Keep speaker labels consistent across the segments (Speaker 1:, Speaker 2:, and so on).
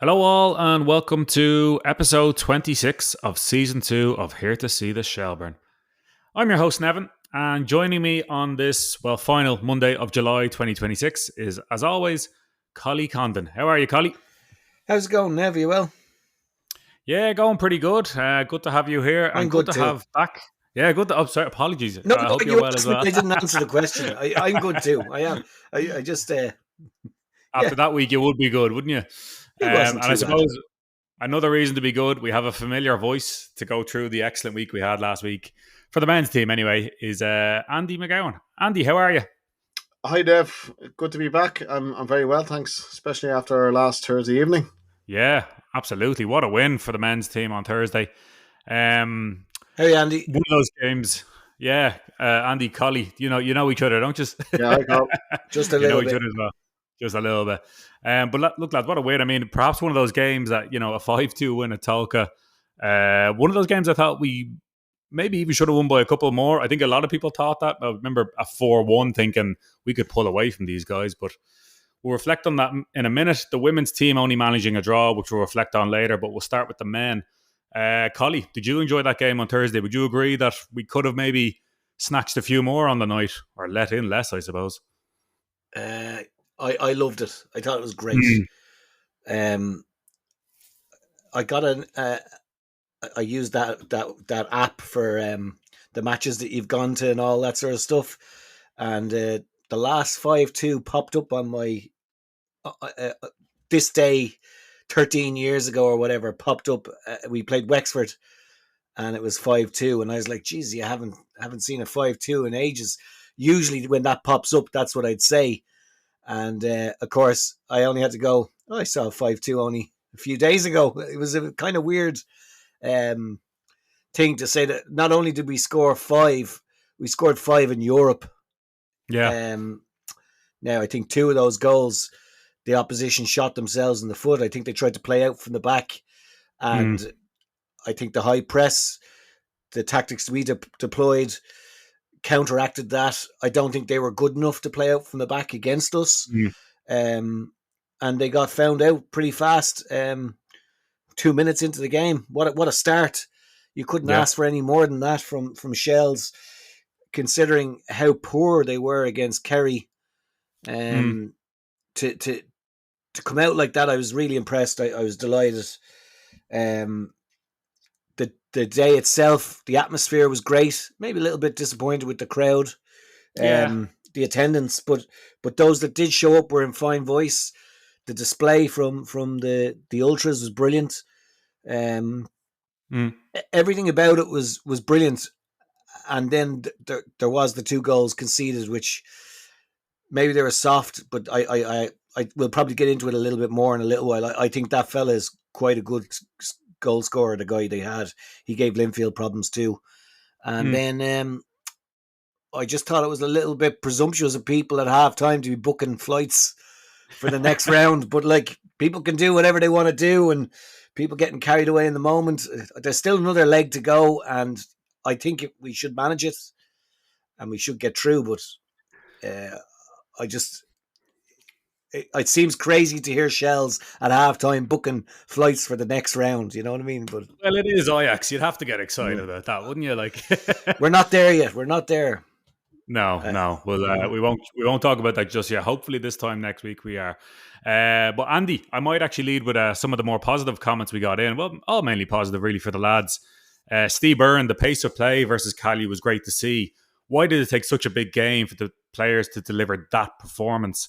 Speaker 1: Hello, all, and welcome to episode 26 of season 2 of Here to See the Shelburne. I'm your host, Nevin, and joining me on this, final Monday of July 2026 is, as always, Collie Condon. How are you, Collie?
Speaker 2: How's it going, Nev? You well?
Speaker 1: Yeah, going pretty good. Good to have you here,
Speaker 2: I'm
Speaker 1: and good
Speaker 2: good
Speaker 1: to
Speaker 2: too.
Speaker 1: have back. Yeah, good to. Oh, sorry, apologies.
Speaker 2: No,
Speaker 1: I
Speaker 2: no,
Speaker 1: hope you're
Speaker 2: you
Speaker 1: well as
Speaker 2: asked me.
Speaker 1: well.
Speaker 2: I didn't answer the question. I'm good too. I am. I just, yeah,
Speaker 1: After that week, you would be good, wouldn't you?
Speaker 2: it wasn't
Speaker 1: And I
Speaker 2: too bad.
Speaker 1: suppose another reason to be good, we have a familiar voice to go through the excellent week we had last week for the men's team. Anyway, is Andy McGowan. Andy, how are you?
Speaker 3: Hi, Dev. Good to be back. I'm very well, thanks. Especially after our last Thursday evening.
Speaker 1: Yeah, absolutely. What a win for the men's team on Thursday. Um,
Speaker 2: Hey, Andy.
Speaker 1: One of those games. Yeah, Andy, Collie, you know each other, don't you?
Speaker 3: Yeah, I got.
Speaker 2: Just a
Speaker 1: You know
Speaker 2: little
Speaker 1: each
Speaker 2: bit.
Speaker 1: other as well, just a little bit. But look, lads, what a win! I mean, perhaps one of those games that a 5-2 win at Tolka. One of those games I thought we maybe even should have won by a couple more. I think a lot of people thought that. I remember a 4-1 thinking we could pull away from these guys, but we'll reflect on that in a minute. The women's team only managing a draw, which we'll reflect on later, but we'll start with the men. Collie, did you enjoy that game on Thursday? Would you agree that we could have maybe snatched a few more on the night or let in less, I suppose?
Speaker 2: I loved it. I thought it was great. Um, I got an. I used that app for the matches that you've gone to and all that sort of stuff, and the last 5-2 popped up on my this day 13 years ago or whatever popped up. We played Wexford and it was 5-2, and I was like, geez, you haven't seen a 5-2 in ages. Usually when that pops up, that's what I'd say. And of course I only had to go, I saw a 5-2 only a few days ago. It was a kind of weird um, thing to say that not only did we score 5, we scored 5 in Europe.
Speaker 1: Yeah.
Speaker 2: Now I think 2 of those goals the opposition shot themselves in the foot. I think they tried to play out from the back, and I think the high press, the tactics we deployed, counteracted that. I don't think they were good enough to play out from the back against us, and they got found out pretty fast. 2 minutes into the game, what a start! You couldn't ask for any more than that from Shells, considering how poor they were against Kerry. To come out like that, I was really impressed. I was delighted. The day itself, the atmosphere was great. Maybe a little bit disappointed with the crowd, the attendance, but those that did show up were in fine voice. The display from the ultras was brilliant. Everything about it was brilliant. And then there was the 2 goals conceded, which maybe they were soft, but I will probably get into it a little bit more in a little while. I think that fella is quite a good goal scorer, the guy they had. He gave Linfield problems too. And then I just thought it was a little bit presumptuous of people at half time to be booking flights for the next round. But like, people can do whatever they want to do, and people getting carried away in the moment. There's still another leg to go, and I think we should manage it and we should get through. But it seems crazy to hear Shells at halftime booking flights for the next round. You know what I mean? But
Speaker 1: well, it is Ajax. You'd have to get excited about that, wouldn't you? Like,
Speaker 2: we're not there yet. We're not there.
Speaker 1: No. Well, we won't talk about that just yet. Hopefully, this time next week we are. But Andy, I might actually lead with some of the more positive comments we got in. Well, all mainly positive, really, for the lads. Steve Byrne, the pace of play versus Kalju was great to see. Why did it take such a big game for the players to deliver that performance?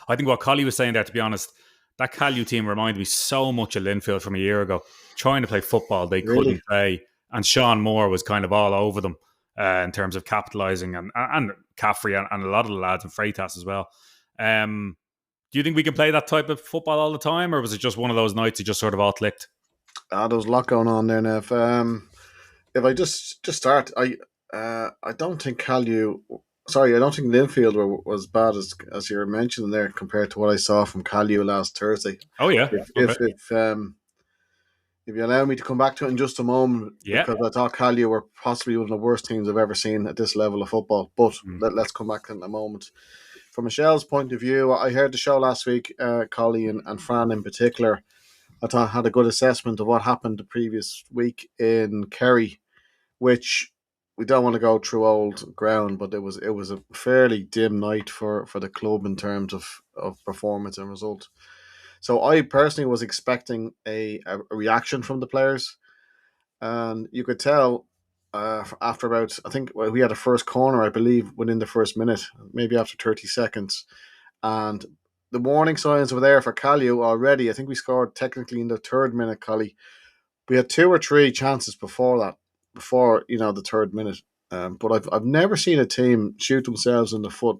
Speaker 1: I think what Collie was saying there, to be honest, that Kalju team reminded me so much of Linfield from a year ago. Trying to play football they couldn't play. And Sean Moore was kind of all over them in terms of capitalising, and Caffrey and a lot of the lads and Freitas as well. Do you think we can play that type of football all the time, or was it just one of those nights it just sort of all clicked?
Speaker 3: There was a lot going on there, Nev. If I just start, I don't think Kalju. Sorry, I don't think Linfield was bad as you were mentioning there compared to what I saw from Kalju last Thursday.
Speaker 1: Oh yeah.
Speaker 3: If you allow me to come back to it in just a moment, because I thought Kalju were possibly one of the worst teams I've ever seen at this level of football. But let's come back in a moment. from Michelle's point of view, I heard the show last week, Collie and Fran in particular. I thought had a good assessment of what happened the previous week in Kerry, which we don't want to go through old ground, but it was a fairly dim night for the club in terms of performance and result. So I personally was expecting a reaction from the players, and you could tell after about, I think we had a first corner, I believe, within the first minute, maybe after 30 seconds, and the warning signs were there for Kalju already. I think we scored technically in the third minute, Collie. We had two or three chances before that, before the third minute. But I've never seen a team shoot themselves in the foot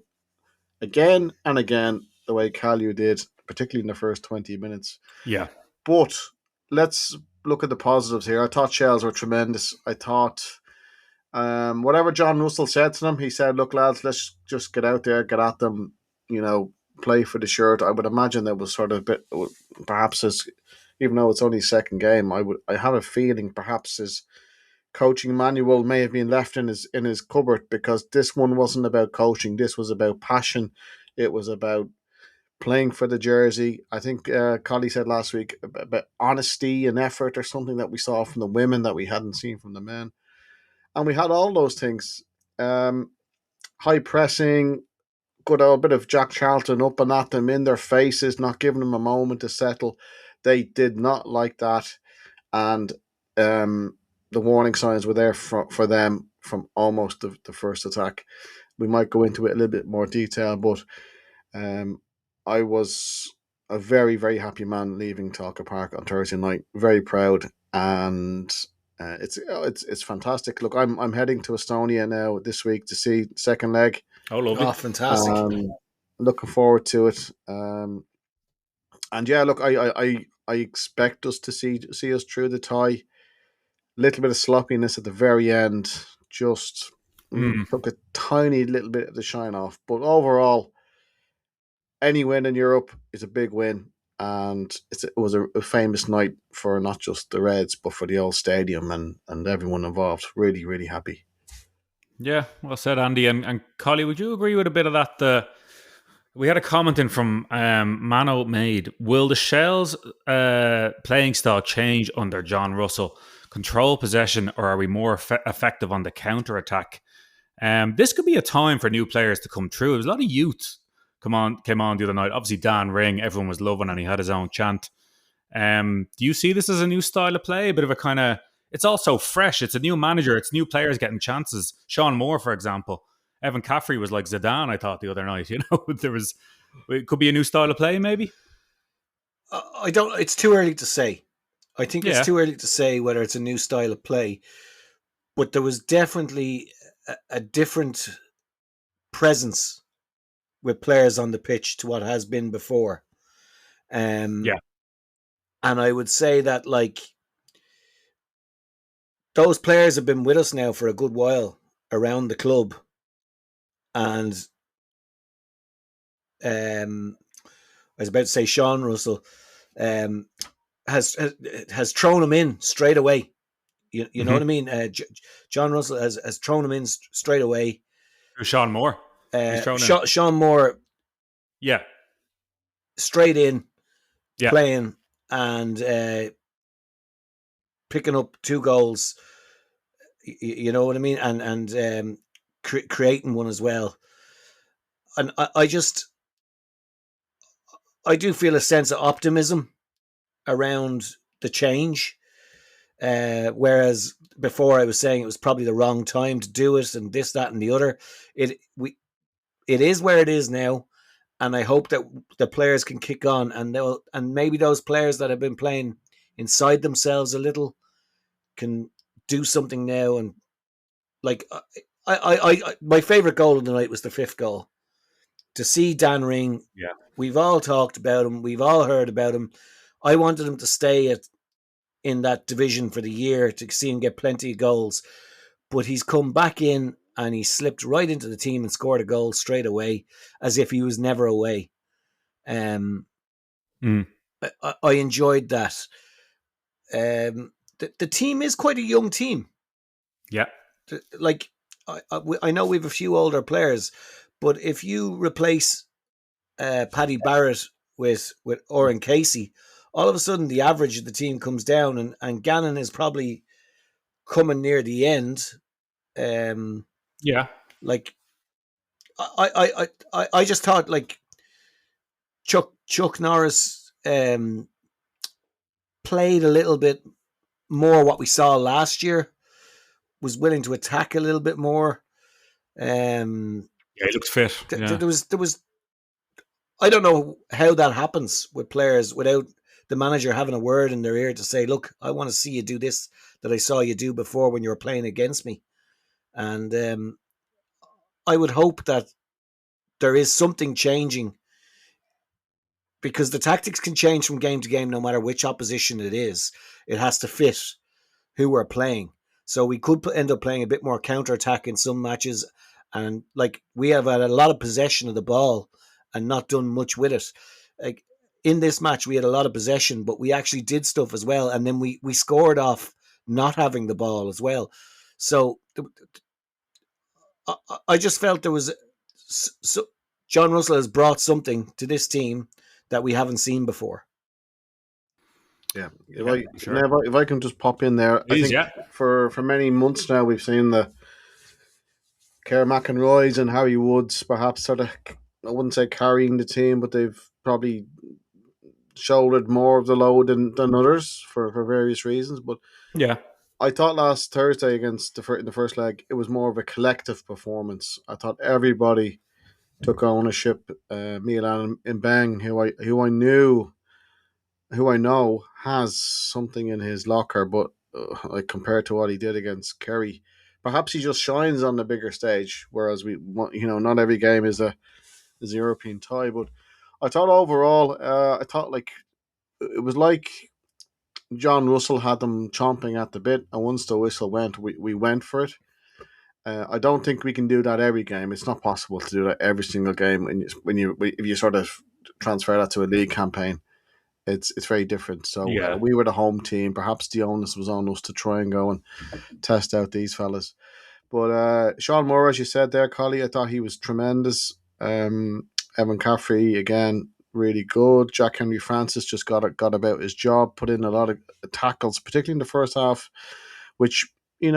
Speaker 3: again and again the way Kalju did, particularly in the first 20 minutes.
Speaker 1: Yeah.
Speaker 3: But let's look at the positives here. I thought Shells were tremendous. I thought whatever John Russell said to them, he said, look, lads, let's just get out there, get at them, play for the shirt. I would imagine that was sort of a bit, perhaps as, even though it's only second game, I have a feeling perhaps his coaching manual may have been left in his cupboard, because this one wasn't about coaching. This was about passion. It was about playing for the jersey. I think Collie said last week about honesty and effort, or something that we saw from the women that we hadn't seen from the men. And we had all those things. High pressing, good old bit of Jack Charlton up and at them in their faces, not giving them a moment to settle. They did not like that. And the warning signs were there for them from almost the first attack. We might go into it a little bit more detail, but I was a very, very happy man leaving Talca Park on Thursday night. Very proud, and it's fantastic. Look, I'm heading to Estonia now this week to see second leg.
Speaker 1: Oh, lovely!
Speaker 2: Oh, fantastic!
Speaker 3: Looking forward to it. And yeah, look, I expect us to see us through the tie. Little bit of sloppiness at the very end, just took a tiny little bit of the shine off. But overall, any win in Europe is a big win, and it was a famous night for not just the Reds, but for the old stadium and everyone involved. Really, really happy.
Speaker 1: Yeah, well said, Andy. And Collie, would you agree with a bit of that? We had a comment in from Mano made. Will the Shells playing style change under John Russell? Control possession, or are we more effective on the counter attack? This could be a time for new players to come through. There's a lot of youth came on the other night. Obviously, Dan Ring, everyone was loving, and he had his own chant. Do you see this as a new style of play? A bit of a kind of, it's also fresh. It's a new manager. It's new players getting chances. Sean Moore, for example. Evan Caffrey was like Zidane, I thought, the other night. It could be a new style of play, maybe.
Speaker 2: It's too early to say. I think it's too early to say whether it's a new style of play. But there was definitely a different presence with players on the pitch to what has been before. And I would say that, like, those players have been with us now for a good while around the club. And I was about to say Sean Russell has thrown him in straight away. You know what I mean? John Russell has thrown him in straight away.
Speaker 1: Sean Moore.
Speaker 2: Sean Moore.
Speaker 1: Yeah.
Speaker 2: Straight in, playing and picking up 2 goals. You know what I mean? And creating one as well. And I do feel a sense of optimism around the change. Whereas before I was saying it was probably the wrong time to do it, and this, that, and the other. It is where it is now, and I hope that the players can kick on, and maybe those players that have been playing inside themselves a little can do something now. And like I my favorite goal of the night was the 5th goal. To see Dan Ring, we've all talked about him, we've all heard about him. I wanted him to stay in that division for the year to see him get plenty of goals. But he's come back in and he slipped right into the team and scored a goal straight away, as if he was never away. I enjoyed that. The team is quite a young team.
Speaker 1: Yeah.
Speaker 2: Like, I know we have a few older players, But if you replace Paddy Barrett with Oren Casey, all of a sudden the average of the team comes down, and Gannon is probably coming near the end.
Speaker 1: Yeah.
Speaker 2: Like I just thought like Chuck Norris played a little bit more what we saw last year, was willing to attack a little bit more.
Speaker 1: Yeah, he looks fit. Yeah.
Speaker 2: There was I don't know how that happens with players without the manager having a word in their ear to say, look, I want to see you do this that I saw you do before when you were playing against me. And I would hope that there is something changing, because the tactics can change from game to game no matter which opposition it is. It has to fit who we're playing. So we could end up playing a bit more counter-attack in some matches. And like we have had a lot of possession of the ball and not done much with it. Like in this match, we had a lot of possession, but we actually did stuff as well. And then we scored off not having the ball as well. So I just felt there was... So John Russell has brought something to this team that we haven't seen before.
Speaker 3: Yeah, if I can just pop in there, I think for many months now we've seen the Kerr McInroys and Harry Woods perhaps sort of, I wouldn't say carrying the team, but they've probably shouldered more of the load than others for various reasons. But
Speaker 1: yeah,
Speaker 3: I thought last Thursday against in the first leg, it was more of a collective performance. I thought everybody took ownership. Milan Mbang, who I know has something in his locker, but like compared to what he did against Kerry, perhaps he just shines on the bigger stage. Whereas not every game is a European tie. But I thought overall, like it was like John Russell had them chomping at the bit, and once the whistle went, we went for it. I don't think we can do that every game. It's not possible to do that every single game. If you sort of transfer that to a league campaign, it's very different. So we were the home team. Perhaps the onus was on us to try and go and test out these fellas. But Sean Moore, as you said there, Collie, I thought he was tremendous. Evan Caffrey, again, really good. Jack Henry Francis just got about his job, put in a lot of tackles, particularly in the first half, which, we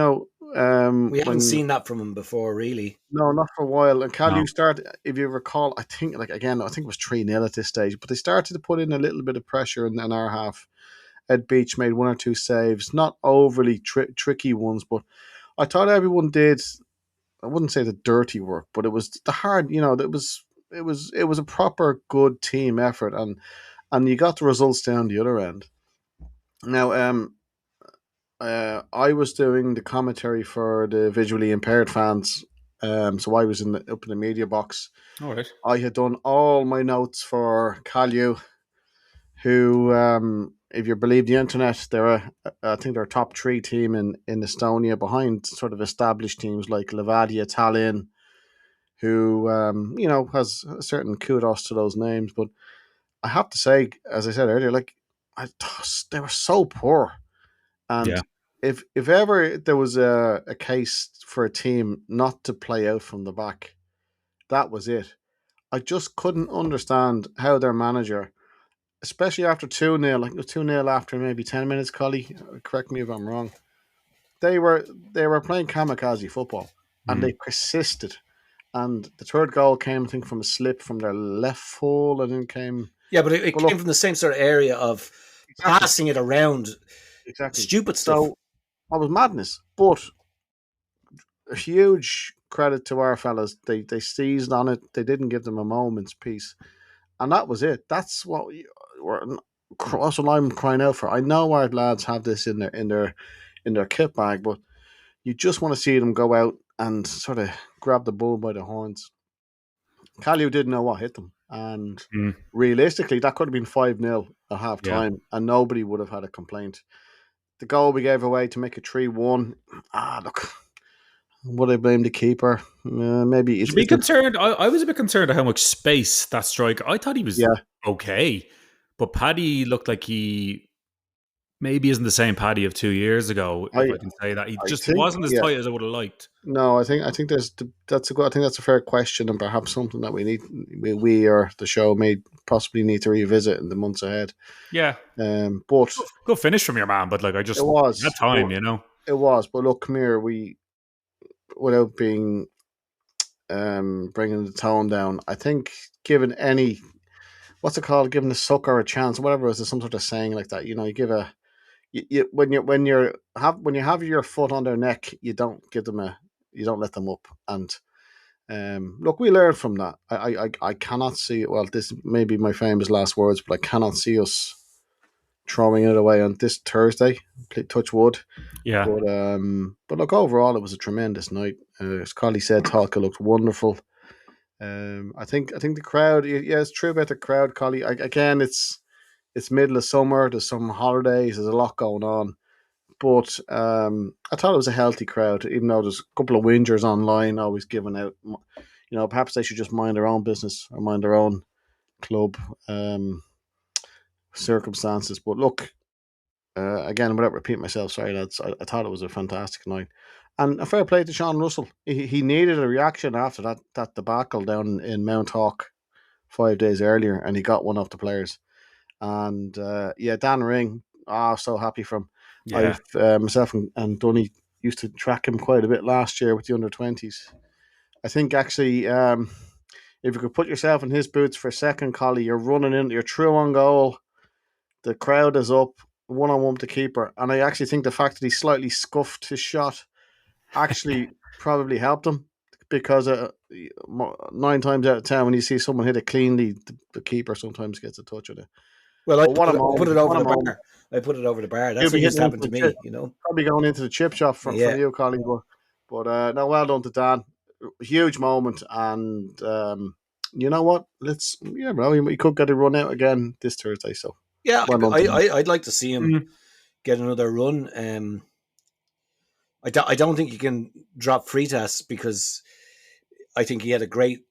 Speaker 2: haven't seen that from him before, really.
Speaker 3: No, not for a while. And Kalju started, if you recall, I think it was 3-0 at this stage, but they started to put in a little bit of pressure in our half. Ed Beach made one or two saves, not overly tricky ones, but I thought everyone did, I wouldn't say the dirty work, but it was the hard, it was a proper good team effort, and you got the results down the other end. Now, I was doing the commentary for the visually impaired fans, so I was up in the media box.
Speaker 1: All right.
Speaker 3: I had done all my notes for Kalju, who, if you believe the internet, I think they're a top 3 team in Estonia, behind sort of established teams like Levadia Tallinn, who has a certain kudos to those names. But I have to say, as I said earlier, they were so poor. And if ever there was a case for a team not to play out from the back, that was it. I just couldn't understand how their manager, especially after 2-0, like 2-0 after maybe 10 minutes, Collie, correct me if I'm wrong, they were playing kamikaze football, and they persisted. And the third goal came, I think, from a slip from their left full, and then came...
Speaker 2: Yeah, but it came from the same sort of area of passing it around.
Speaker 3: Exactly.
Speaker 2: Stupid stuff.
Speaker 3: So that was madness. But a huge credit to our fellas. They seized on it. They didn't give them a moment's peace. And that was it. That's what I'm crying out for. I know our lads have this in their kit bag, but you just want to see them go out and sort of grab the bull by the horns. Kalju didn't know what hit them. And realistically, that could have been 5-0 at half time, and nobody would have had a complaint. The goal we gave away to make it 3-1. Look, would I blame the keeper? Maybe it's...
Speaker 1: be concerned. I was a bit concerned at how much space that striker. I thought he was okay, but Paddy looked like he maybe isn't the same Paddy of 2 years ago, if
Speaker 3: I
Speaker 1: I can say that. He
Speaker 3: I
Speaker 1: just
Speaker 3: think,
Speaker 1: wasn't as
Speaker 3: yeah.
Speaker 1: tight as I would have liked.
Speaker 3: No, I think that's a good. I think that's a fair question, and perhaps something that we or the show may possibly need to revisit in the months ahead.
Speaker 1: Yeah,
Speaker 3: But
Speaker 1: good finish from your man, but like I
Speaker 3: it
Speaker 1: just
Speaker 3: was,
Speaker 1: had time,
Speaker 3: but
Speaker 1: you know.
Speaker 3: it was. But look, come here. We, without being bringing the tone down, I think given any, what's it called, giving the sucker a chance, whatever it is, there's some sort of saying like that. You give a when you have your foot on their neck, you don't let them up. And look, we learned from that. I cannot see. Well, this may be my famous last words, but I cannot see us throwing it away on this Thursday. Touch wood.
Speaker 1: Yeah,
Speaker 3: But look, overall, it was a tremendous night. As Collie said, Talca looked wonderful. I think the crowd. Yeah, it's true about the crowd, Collie. Again, it's middle of summer. There's some holidays. There's a lot going on. But I thought it was a healthy crowd, even though there's a couple of whingers online always giving out. Perhaps they should just mind their own business or mind their own club circumstances. But look, again, without repeating myself, sorry lads, I thought it was a fantastic night. And a fair play to Sean Russell. He needed a reaction after that debacle down in Mount Hawk 5 days earlier, and he got one off the players. And yeah, Dan Ring, so happy for him.
Speaker 1: yeah,
Speaker 3: I've myself and Dunny used to track him quite a bit last year with the under-20s. I think actually, if you could put yourself in his boots for a second, Collie, you're running in, you're through on goal, the crowd is up, one-on-one with the keeper, and I actually think the fact that he slightly scuffed his shot actually probably helped him, because 9 times out of 10, when you see someone hit it cleanly, the keeper sometimes gets a touch on it.
Speaker 2: Well, I
Speaker 3: But what a
Speaker 2: put
Speaker 3: moment!
Speaker 2: it over
Speaker 3: What a
Speaker 2: the
Speaker 3: moment!
Speaker 2: bar. I put it over the bar.
Speaker 3: He'll
Speaker 2: That's
Speaker 3: be
Speaker 2: what used
Speaker 3: hitting
Speaker 2: to
Speaker 3: into
Speaker 2: happen
Speaker 3: the
Speaker 2: to
Speaker 3: chip,
Speaker 2: me.
Speaker 3: probably going into the chip shop from
Speaker 2: Yeah.
Speaker 3: you, Colin. But no, well done to Dan. Huge moment, and you know what? He could get a run out again this Thursday. So
Speaker 2: Yeah,
Speaker 3: well done to him.
Speaker 2: I'd like to see him get another run. I don't think you can drop Freitas, because I think he had a great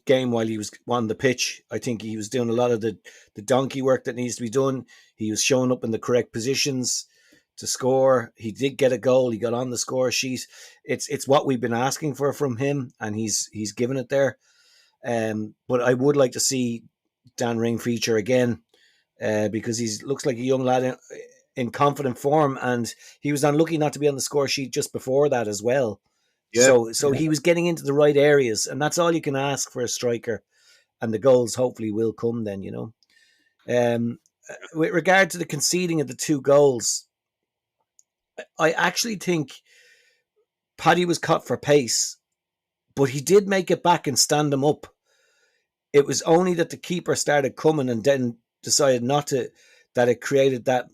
Speaker 2: game while he was on the pitch. I think he was doing a lot of the donkey work that needs to be done. He was showing up in the correct positions to score. He did get a goal. He got on the score sheet. It's what we've been asking for from him, and he's given it there. But I would like to see Dan Ring feature again, because he looks like a young lad in confident form, and he was unlucky not to be on the score sheet just before that as well.
Speaker 3: Yeah,
Speaker 2: So he was getting into the right areas, and that's all you can ask for a striker. And the goals hopefully will come then, With regard to the conceding of the 2 goals, I actually think Paddy was cut for pace, but he did make it back and stand him up. It was only that the keeper started coming and then decided not to, that it created that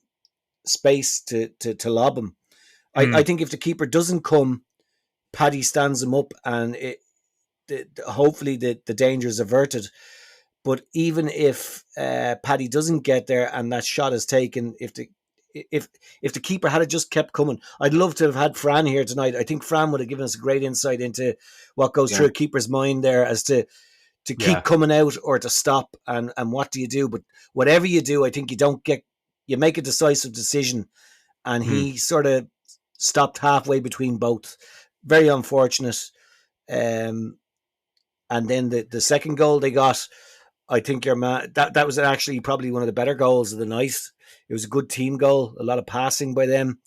Speaker 2: space to lob him. I think if the keeper doesn't come, Paddy stands him up, and hopefully the danger is averted. But even if Paddy doesn't get there and that shot is taken, if the keeper had just kept coming, I'd love to have had Fran here tonight. I think Fran would have given us a great insight into what goes through a keeper's mind there, as to keep coming out or to stop, and what do you do? But whatever you do, I think you make a decisive decision, and he sort of stopped halfway between both. Very unfortunate. And then the second goal they got, I think that was actually probably one of the better goals of the night. It was a good team goal, a lot of passing by them,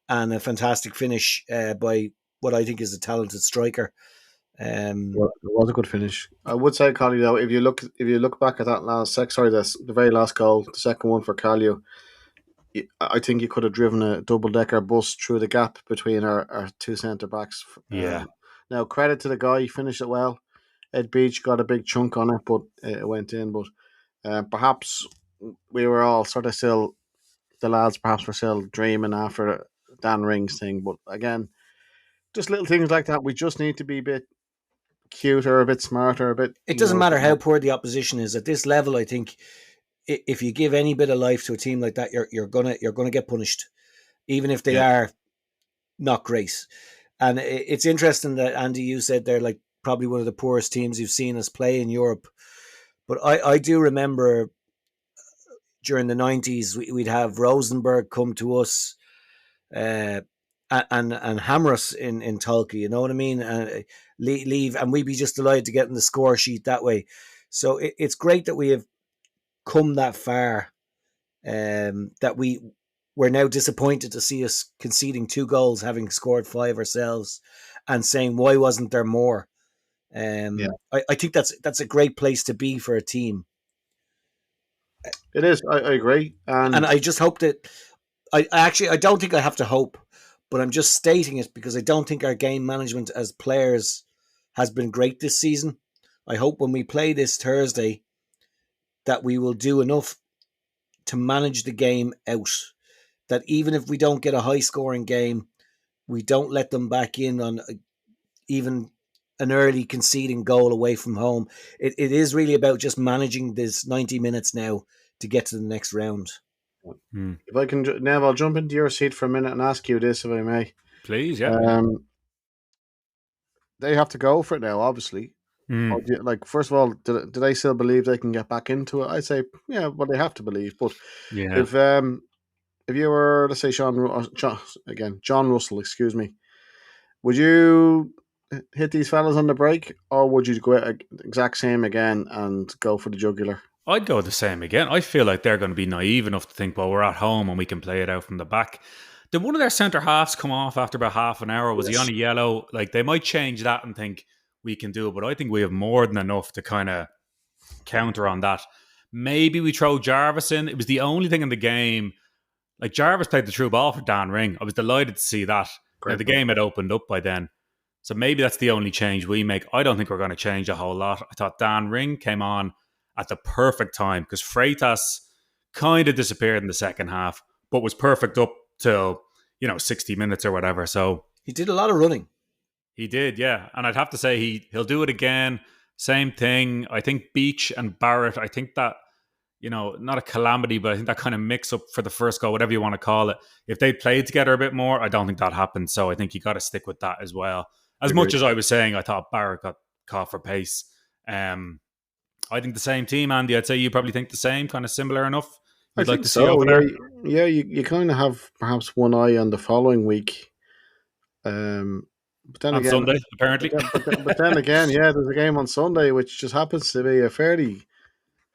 Speaker 2: and a fantastic finish by what I think is a talented striker.
Speaker 3: Well, it was a good finish. I would say, Collie, though, if you look back at that the very last goal, the second one for Kalju, I think you could have driven a double-decker bus through the gap between our 2 centre backs. Now, credit to the guy, he finished it well. Ed Beach got a big chunk on it, but it went in. But perhaps we were all sort of still, the lads perhaps were still dreaming after Dan Ring's thing. But again, just little things like that. We just need to be a bit cuter, a bit smarter, a bit.
Speaker 2: It doesn't matter how poor the opposition is at this level. I think if you give any bit of life to a team like that, you're gonna get punished, even if they are not great. And it's interesting that, Andy, you said they're like probably one of the poorest teams you've seen us play in Europe. But I do remember during the 90s, we'd have Rosenberg come to us and hammer us in Tulky, you know what I mean? Leave, and we'd be just delighted to get in the score sheet that way. So it's great that we have come that far, that we're now disappointed to see us conceding 2 goals, having scored 5 ourselves, and saying, why wasn't there more? I think that's a great place to be for a team.
Speaker 3: It is. I agree.
Speaker 2: And I just hope that I don't think I have to hope, but I'm just stating it because I don't think our game management as players has been great this season. I hope when we play this Thursday that we will do enough to manage the game out, that even if we don't get a high scoring game, we don't let them back in on even an early conceding goal away from home. It is really about just managing this 90 minutes now to get to the next round.
Speaker 3: If I can, Nev, I'll jump into your seat for a minute and ask you this, if I may.
Speaker 1: Please, yeah.
Speaker 3: They have to go for it now, obviously. Like, first of all, do they still believe they can get back into it? I'd say, yeah, well, they have to believe. But if you were, let's say, John Russell, excuse me, would you hit these fellas on the break, or would you go exact same again and go for the jugular?
Speaker 1: I'd go the same again. I feel like they're going to be naive enough to think, well, we're at home and we can play it out from the back. Did one of their centre halves come off after about half an hour? Was he on a yellow? Like, they might change that and think we can do it, but I think we have more than enough to kind of counter on that. Maybe we throw Jarvis in. It was the only thing in the game. Like, Jarvis played the true ball for Dan Ring. I was delighted to see that. Now, the game had opened up by then. So maybe that's the only change we make. I don't think we're going to change a whole lot. I thought Dan Ring came on at the perfect time because Freitas kind of disappeared in the second half, but was perfect up till 60 minutes or whatever. So
Speaker 2: he did a lot of running.
Speaker 1: He did, yeah. And I'd have to say he'll do it again. Same thing. I think Beach and Barrett, I think that, not a calamity, but I think that kind of mix up for the first goal, whatever you want to call it. If they played together a bit more, I don't think that happened. So I think you got to stick with that as well. As much as I was saying, I thought Barrett got caught for pace. I think the same team, Andy. I'd say you probably think the same, kind of similar enough.
Speaker 3: You'd like to see over there. Yeah, you kind of have perhaps one eye on the following week. But then
Speaker 1: on
Speaker 3: again,
Speaker 1: Sunday, apparently.
Speaker 3: But then again, yeah, there's a game on Sunday, which just happens to be a fairly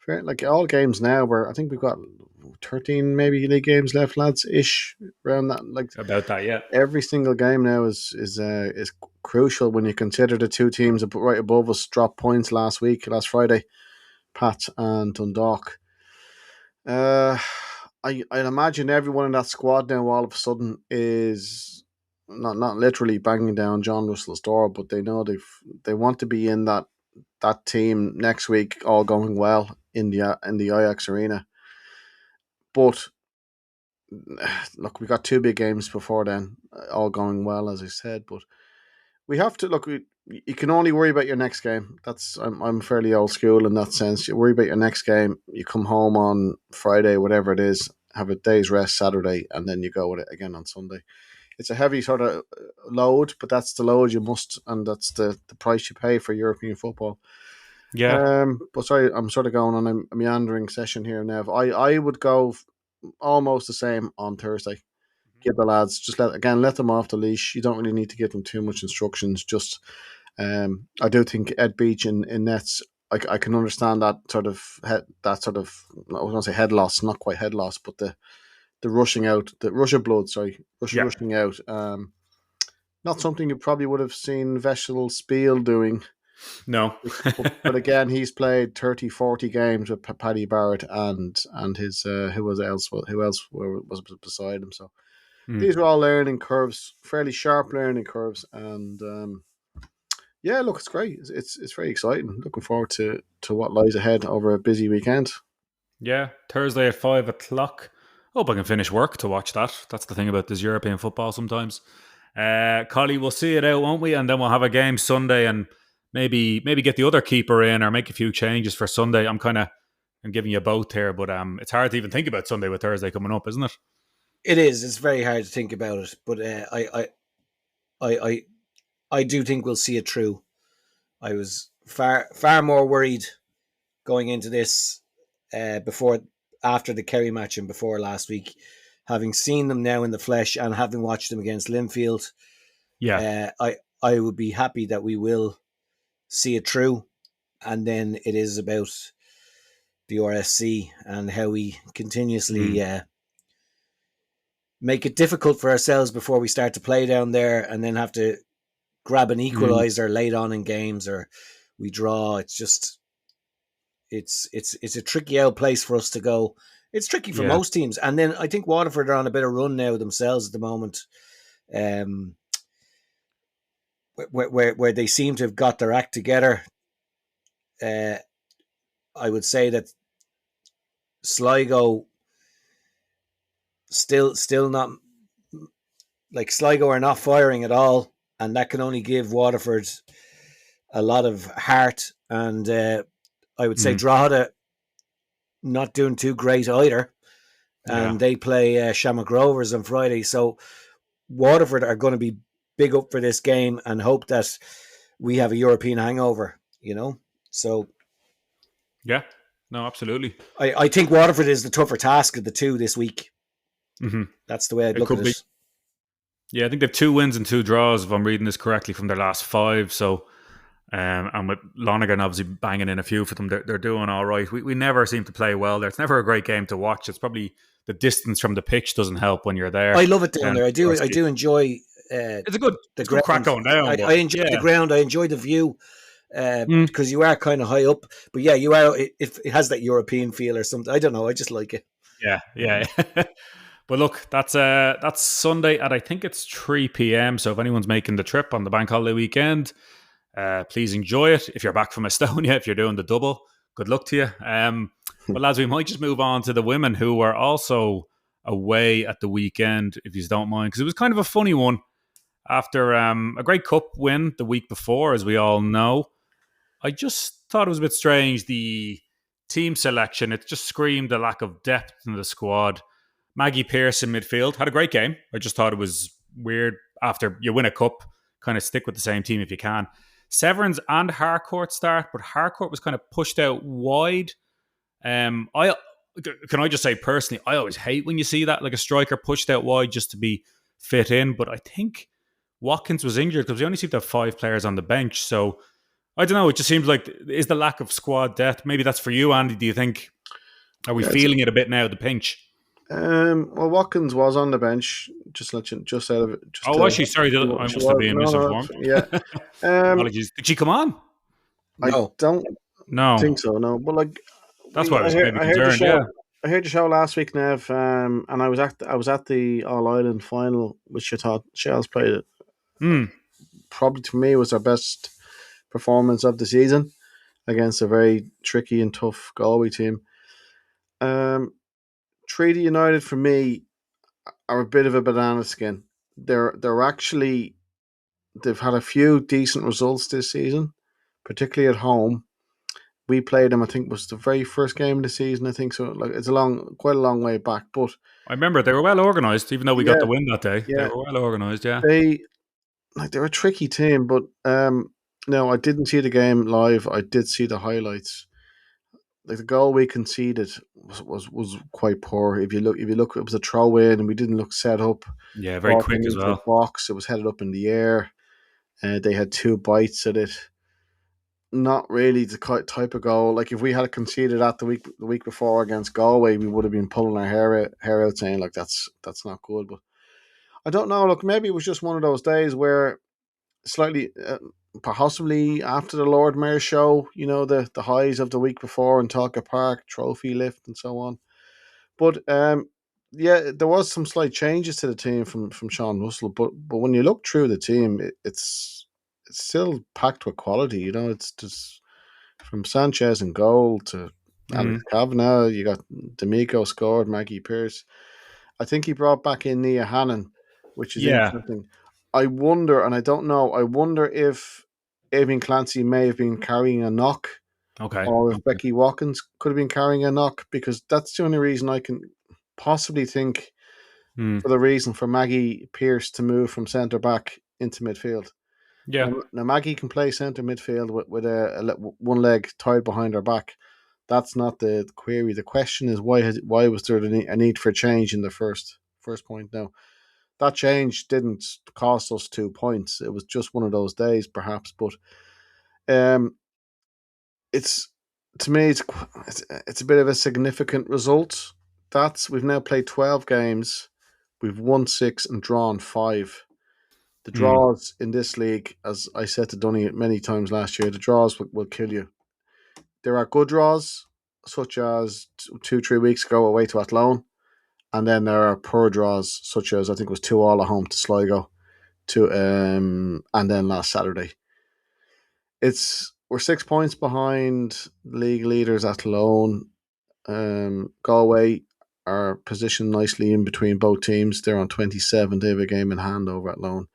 Speaker 3: like all games now. Where I think we've got 13 maybe league games left, lads, ish around that. Like
Speaker 1: about that, yeah.
Speaker 3: Every single game now is crucial when you consider the two teams right above us dropped points last Friday, Pat and Dundalk. I imagine everyone in that squad now all of a sudden is not literally banging down John Russell's door, but they know they want to be in that team next week, all going well in the Ajax arena. But look, we got 2 big games before then, all going well, as I said. But we have to look. You can only worry about your next game. I'm fairly old school in that sense. You worry about your next game. You come home on Friday, whatever it is, have a day's rest Saturday, and then you go with it again on Sunday. It's a heavy sort of load, but that's the load you must, and that's the price you pay for European football.
Speaker 1: Yeah.
Speaker 3: But sorry, I'm sort of going on a meandering session here, Nev. I would go almost the same on Thursday. Give the lads, just let them off the leash. You don't really need to give them too much instructions. Just, I do think Ed Beach in nets. I can understand that sort of I was going to say head loss, not quite head loss, but the rushing out, the rush of blood. Rushing out. Not something you probably would have seen Vessel Spiel doing.
Speaker 1: No.
Speaker 3: but again, he's played 30, 40 games with Paddy Barrett and his who else was beside him. So these are all learning curves, fairly sharp learning curves, and yeah, look, it's great. It's very exciting. Looking forward to what lies ahead over a busy weekend.
Speaker 1: Yeah, Thursday at 5:00. Hope I can finish work to watch that. That's the thing about this European football sometimes. Collie, we'll see it out, won't we? And then we'll have a game Sunday and maybe get the other keeper in or make a few changes for Sunday. I'm giving you both here, but it's hard to even think about Sunday with Thursday coming up, isn't it?
Speaker 2: It is. It's very hard to think about it, but I do think we'll see it through. I was far more worried going into this before after the Kerry match and before last week, having seen them now in the flesh and having watched them against Linfield, I would be happy that we will see it through. And then it is about the RSC and how we continuously make it difficult for ourselves before we start to play down there, and then have to grab an equaliser late on in games, or we draw. It's just it's a tricky out place for us to go. It's tricky for most teams, and then I think Waterford are on a bit of run now themselves at the moment, where they seem to have got their act together. I would say that Sligo still not, like, Sligo are not firing at all, and that can only give Waterford a lot of heart. And I would say Drogheda not doing too great either, and they play Shamrock Rovers on Friday. So Waterford are going to be big up for this game and hope that we have a European hangover, So
Speaker 1: yeah, no, absolutely.
Speaker 2: I think Waterford is the tougher task of the two this week. That's the way I'd look at it.
Speaker 1: Yeah, I think they have 2 wins and 2 draws, if I'm reading this correctly, from their last 5. So, and with Lonergan obviously banging in a few for them, they're doing all right. We never seem to play well there. It's never a great game to watch. It's probably the distance from the pitch doesn't help when you're there.
Speaker 2: I love it down there. I do enjoy.
Speaker 1: It's a good crack going down.
Speaker 2: I enjoy the ground. I enjoy the view because you are kind of high up. But yeah, you are. It has that European feel or something. I don't know. I just like it.
Speaker 1: Yeah. But look, that's Sunday at, I think it's 3 p.m. So if anyone's making the trip on the bank holiday weekend, please enjoy it. If you're back from Estonia, if you're doing the double, good luck to you. But lads, we might just move on to the women who were also away at the weekend, if you don't mind, because it was kind of a funny one after a great cup win the week before, as we all know. I just thought it was a bit strange, the team selection. It just screamed a lack of depth in the squad. Maggie Pearce in midfield had a great game. I just thought it was weird after you win a cup, kind of stick with the same team if you can. Severance and Harcourt start, but Harcourt was kind of pushed out wide. Can I just say personally, I always hate when you see that, like a striker pushed out wide just to be fit in. But I think Watkins was injured because we only seem to have 5 players on the bench. So I don't know. It just seems like is the lack of squad depth. Maybe that's for you, Andy. Do you think? Are we feeling it a bit now? The pinch.
Speaker 3: Well, Watkins was on the bench. Just out of it.
Speaker 1: Was she? Sorry, I must have been misinformed.
Speaker 3: Yeah.
Speaker 1: Apologies. Did she come on?
Speaker 3: I don't think so. No, but
Speaker 1: that's why I was maybe concerned.
Speaker 3: I heard the show last week, Nev, and I was at the All Ireland final, which I thought Shell's played it. Probably to me was their best performance of the season against a very tricky and tough Galway team. Treaty United for me are a bit of a banana skin. They've had a few decent results this season, particularly at home. We played them, I think, was the very first game of the season. I think so. It's quite a long way back. But
Speaker 1: I remember they were well organised, even though we got the win that day. Yeah. They were well organised. Yeah,
Speaker 3: they're a tricky team. But no, I didn't see the game live. I did see the highlights. Like the goal we conceded was quite poor. If you look, it was a throw in, and we didn't look set up.
Speaker 1: Yeah, very quick as well.
Speaker 3: Box, it was headed up in the air. They had 2 bites at it. Not really the type of goal. Like if we had conceded that the week before against Galway, we would have been pulling our hair out, saying like that's not good. But I don't know. Look, maybe it was just one of those days where slightly. Possibly after the Lord Mayor show, the highs of the week before in Talca Park, trophy lift and so on. But there was some slight changes to the team from Sean Russell. But when you look through the team, it's still packed with quality. It's just from Sanchez and goal to Alex Kavanagh. You got D'Amico scored, Maggie Pearce. I think he brought back in Nia Hannon, which is interesting. I wonder, and I don't know, if Avian Clancy may have been carrying a knock.
Speaker 1: Okay.
Speaker 3: Or if Becky Watkins could have been carrying a knock, because that's the only reason I can possibly think for the reason for Maggie Pearce to move from centre back into midfield.
Speaker 1: Yeah.
Speaker 3: Now Maggie can play centre midfield with a one leg tied behind her back. That's not the query. The question is why was there a need for change in the first point? Now that change didn't cost us 2 points. It was just one of those days, perhaps. But um, it's to me, it's a bit of a significant result. We've now played 12 games, we've won 6 and drawn 5. The draws in this league, as I said to Dunny many times last year, the draws will kill you. There are good draws, such as 2-3 weeks ago away to Athlone, and then there are poor draws, such as I think it was 2-2 at home to Sligo, and then last Saturday. We're 6 points behind league leaders Athlone. Galway are positioned nicely in between both teams. They're on 27. They have a game in hand over Athlone.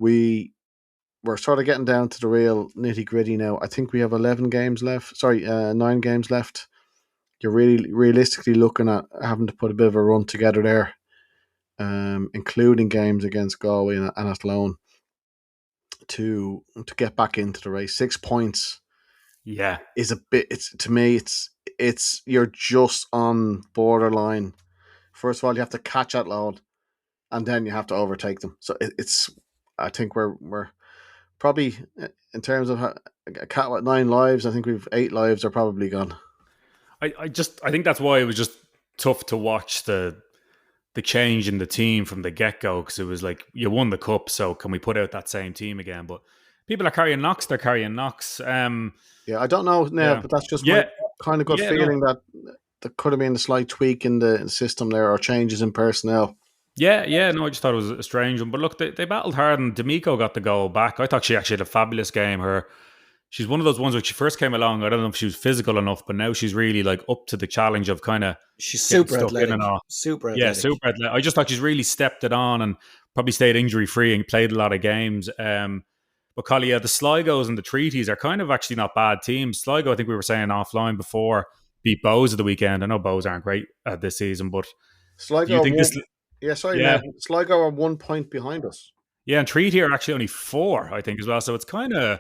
Speaker 3: We're sort of getting down to the real nitty gritty now. I think we have 11 games left. Sorry, 9 games left. You're really realistically looking at having to put a bit of a run together there, including games against Galway and Athlone to get back into the race. 6 points, is a bit. To me, it's you're just on borderline. First of all, you have to catch Athlone, and then you have to overtake them. So it's. I think we're probably, in terms of a cat with 9 lives, I think we've 8 lives are probably gone.
Speaker 1: I think that's why it was just tough to watch the change in the team from the get-go, because it was like, you won the cup, so can we put out that same team again? But people are carrying knocks, they're carrying knocks.
Speaker 3: I don't know now, but that's just my kind of gut feeling that there could have been a slight tweak in the system there, or changes in personnel.
Speaker 1: I just thought it was a strange one. But look, they battled hard, and D'Amico got the goal back. I thought she actually had a fabulous game. She's one of those ones when she first came along, I don't know if she was physical enough, but now she's really like up to the challenge of kind of...
Speaker 2: She's super athletic. Super athletic.
Speaker 1: Yeah, super athletic. I just thought she's really stepped it on and probably stayed injury-free and played a lot of games. But Collie, the Sligos and the Treaties are kind of actually not bad teams. Sligo, I think we were saying offline before, beat Bows at the weekend. I know Bows aren't great this season, but
Speaker 3: Sligo,
Speaker 1: do you think this...
Speaker 3: Sligo are 1 point behind us.
Speaker 1: Yeah, and Treaty are actually only 4, I think, as well. So it's kind of...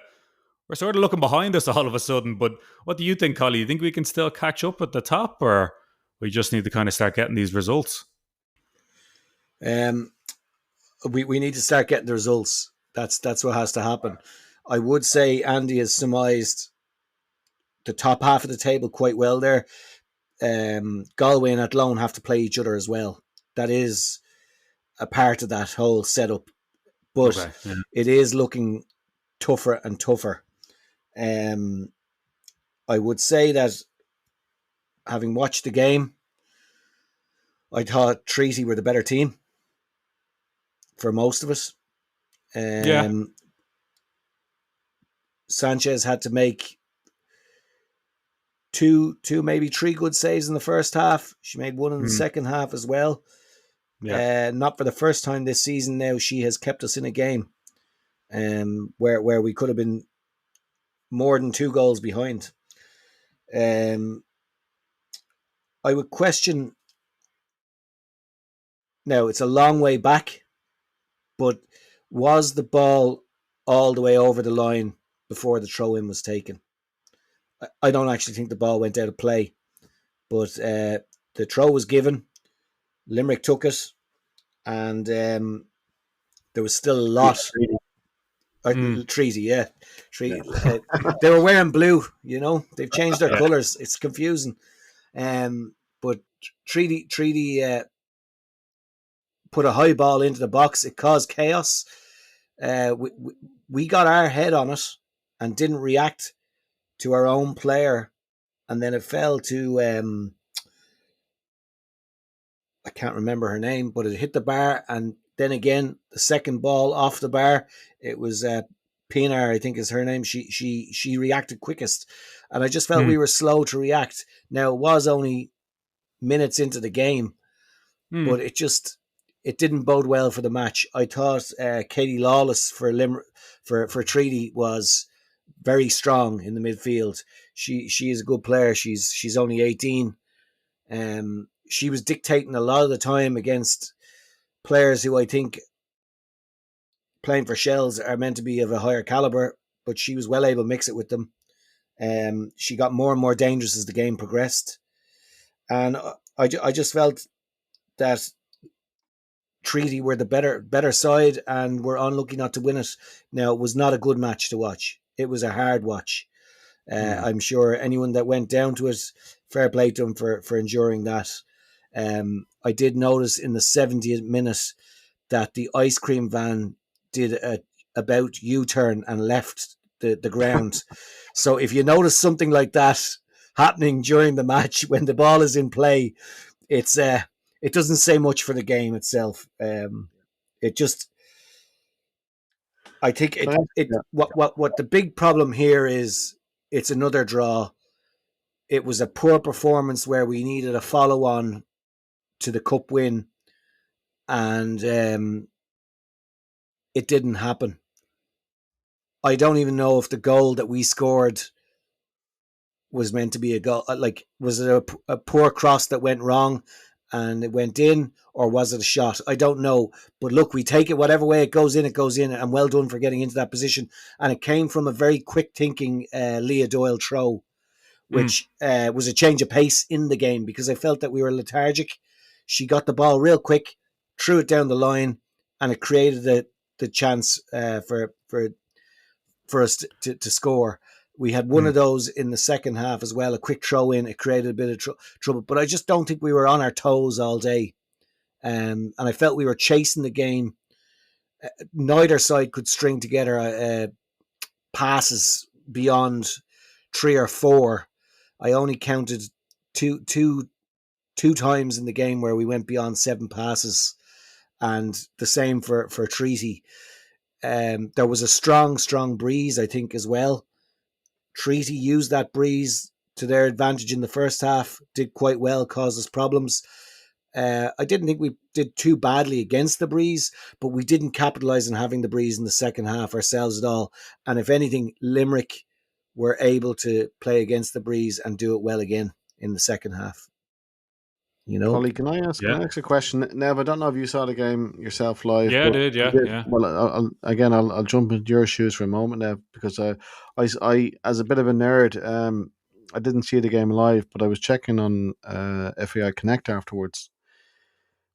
Speaker 1: We're sort of looking behind us all of a sudden. But what do you think, Collie? You think we can still catch up at the top, or we just need to kind of start getting these results?
Speaker 2: We need to start getting the results. That's what has to happen. I would say Andy has surmised the top half of the table quite well there. Galway and Athlone have to play each other as well. That is a part of that whole setup. But it is looking tougher and tougher. I would say that, having watched the game, I thought Treaty were the better team for most of us. Sanchez had to make two, maybe 3 good saves in the first half. She made one in the second half as well. Not for the first time this season now, she has kept us in a game where we could have been more than 2 goals behind. I would question... Now, it's a long way back, but was the ball all the way over the line before the throw-in was taken? I don't actually think the ball went out of play, but the throw was given. Limerick took it, and there was still a lot... Treaty, they were wearing blue, they've changed their colours. It's confusing. But Treaty put a high ball into the box. It caused chaos. We got our head on it and didn't react to our own player, and then it fell to I can't remember her name, but it hit the bar, and then again the second ball off the bar, it was Pinar, I think is her name. She reacted quickest, and I just felt we were slow to react. Now, it was only minutes into the game, but it didn't bode well for the match. I thought Katie Lawless for Treaty was very strong in the midfield. She is a good player. She's only 18. She was dictating a lot of the time against players who I think, playing for Shells, are meant to be of a higher caliber, but she was well able to mix it with them. She got more and more dangerous as the game progressed. And I just felt that Treaty were the better side and were unlucky not to win it. Now, it was not a good match to watch. It was a hard watch. I'm sure anyone that went down to it, fair play to them for enduring that. I did notice in the 70th minute that the ice cream van did a about U-turn and left the ground. So if you notice something like that happening during the match when the ball is in play, it doesn't say much for the game itself. It just, I think what the big problem here is, it's another draw. It was a poor performance where we needed a follow on to the cup win, and it didn't happen. I don't even know if the goal that we scored was meant to be a goal. Like, was it a poor cross that went wrong and it went in, or was it a shot? I don't know. But look, we take it whatever way it goes in, and well done for getting into that position. And it came from a very quick thinking Leah Doyle throw, which was a change of pace in the game, because I felt that we were lethargic. She got the ball real quick, threw it down the line, and it created the chance for us to score. We had one of those in the second half as well, a quick throw in. It created a bit of trouble, but I just don't think we were on our toes all day. And I felt we were chasing the game. Neither side could string together passes beyond 3 or 4. I only counted two times in the game where we went beyond 7 passes, and the same for Treaty. There was a strong breeze, I think, as well. Treaty used that breeze to their advantage in the first half, did quite well, caused us problems. I didn't think we did too badly against the breeze, but we didn't capitalise on having the breeze in the second half ourselves at all. And if anything, Limerick were able to play against the breeze and do it well again in the second half. You know,
Speaker 3: Polly, can I ask a question? Nev, I don't know if you saw the game yourself live.
Speaker 1: Yeah, I did. Yeah.
Speaker 3: Well, I'll jump into your shoes for a moment, Nev, because I, as a bit of a nerd, I didn't see the game live, but I was checking on FAI Connect afterwards.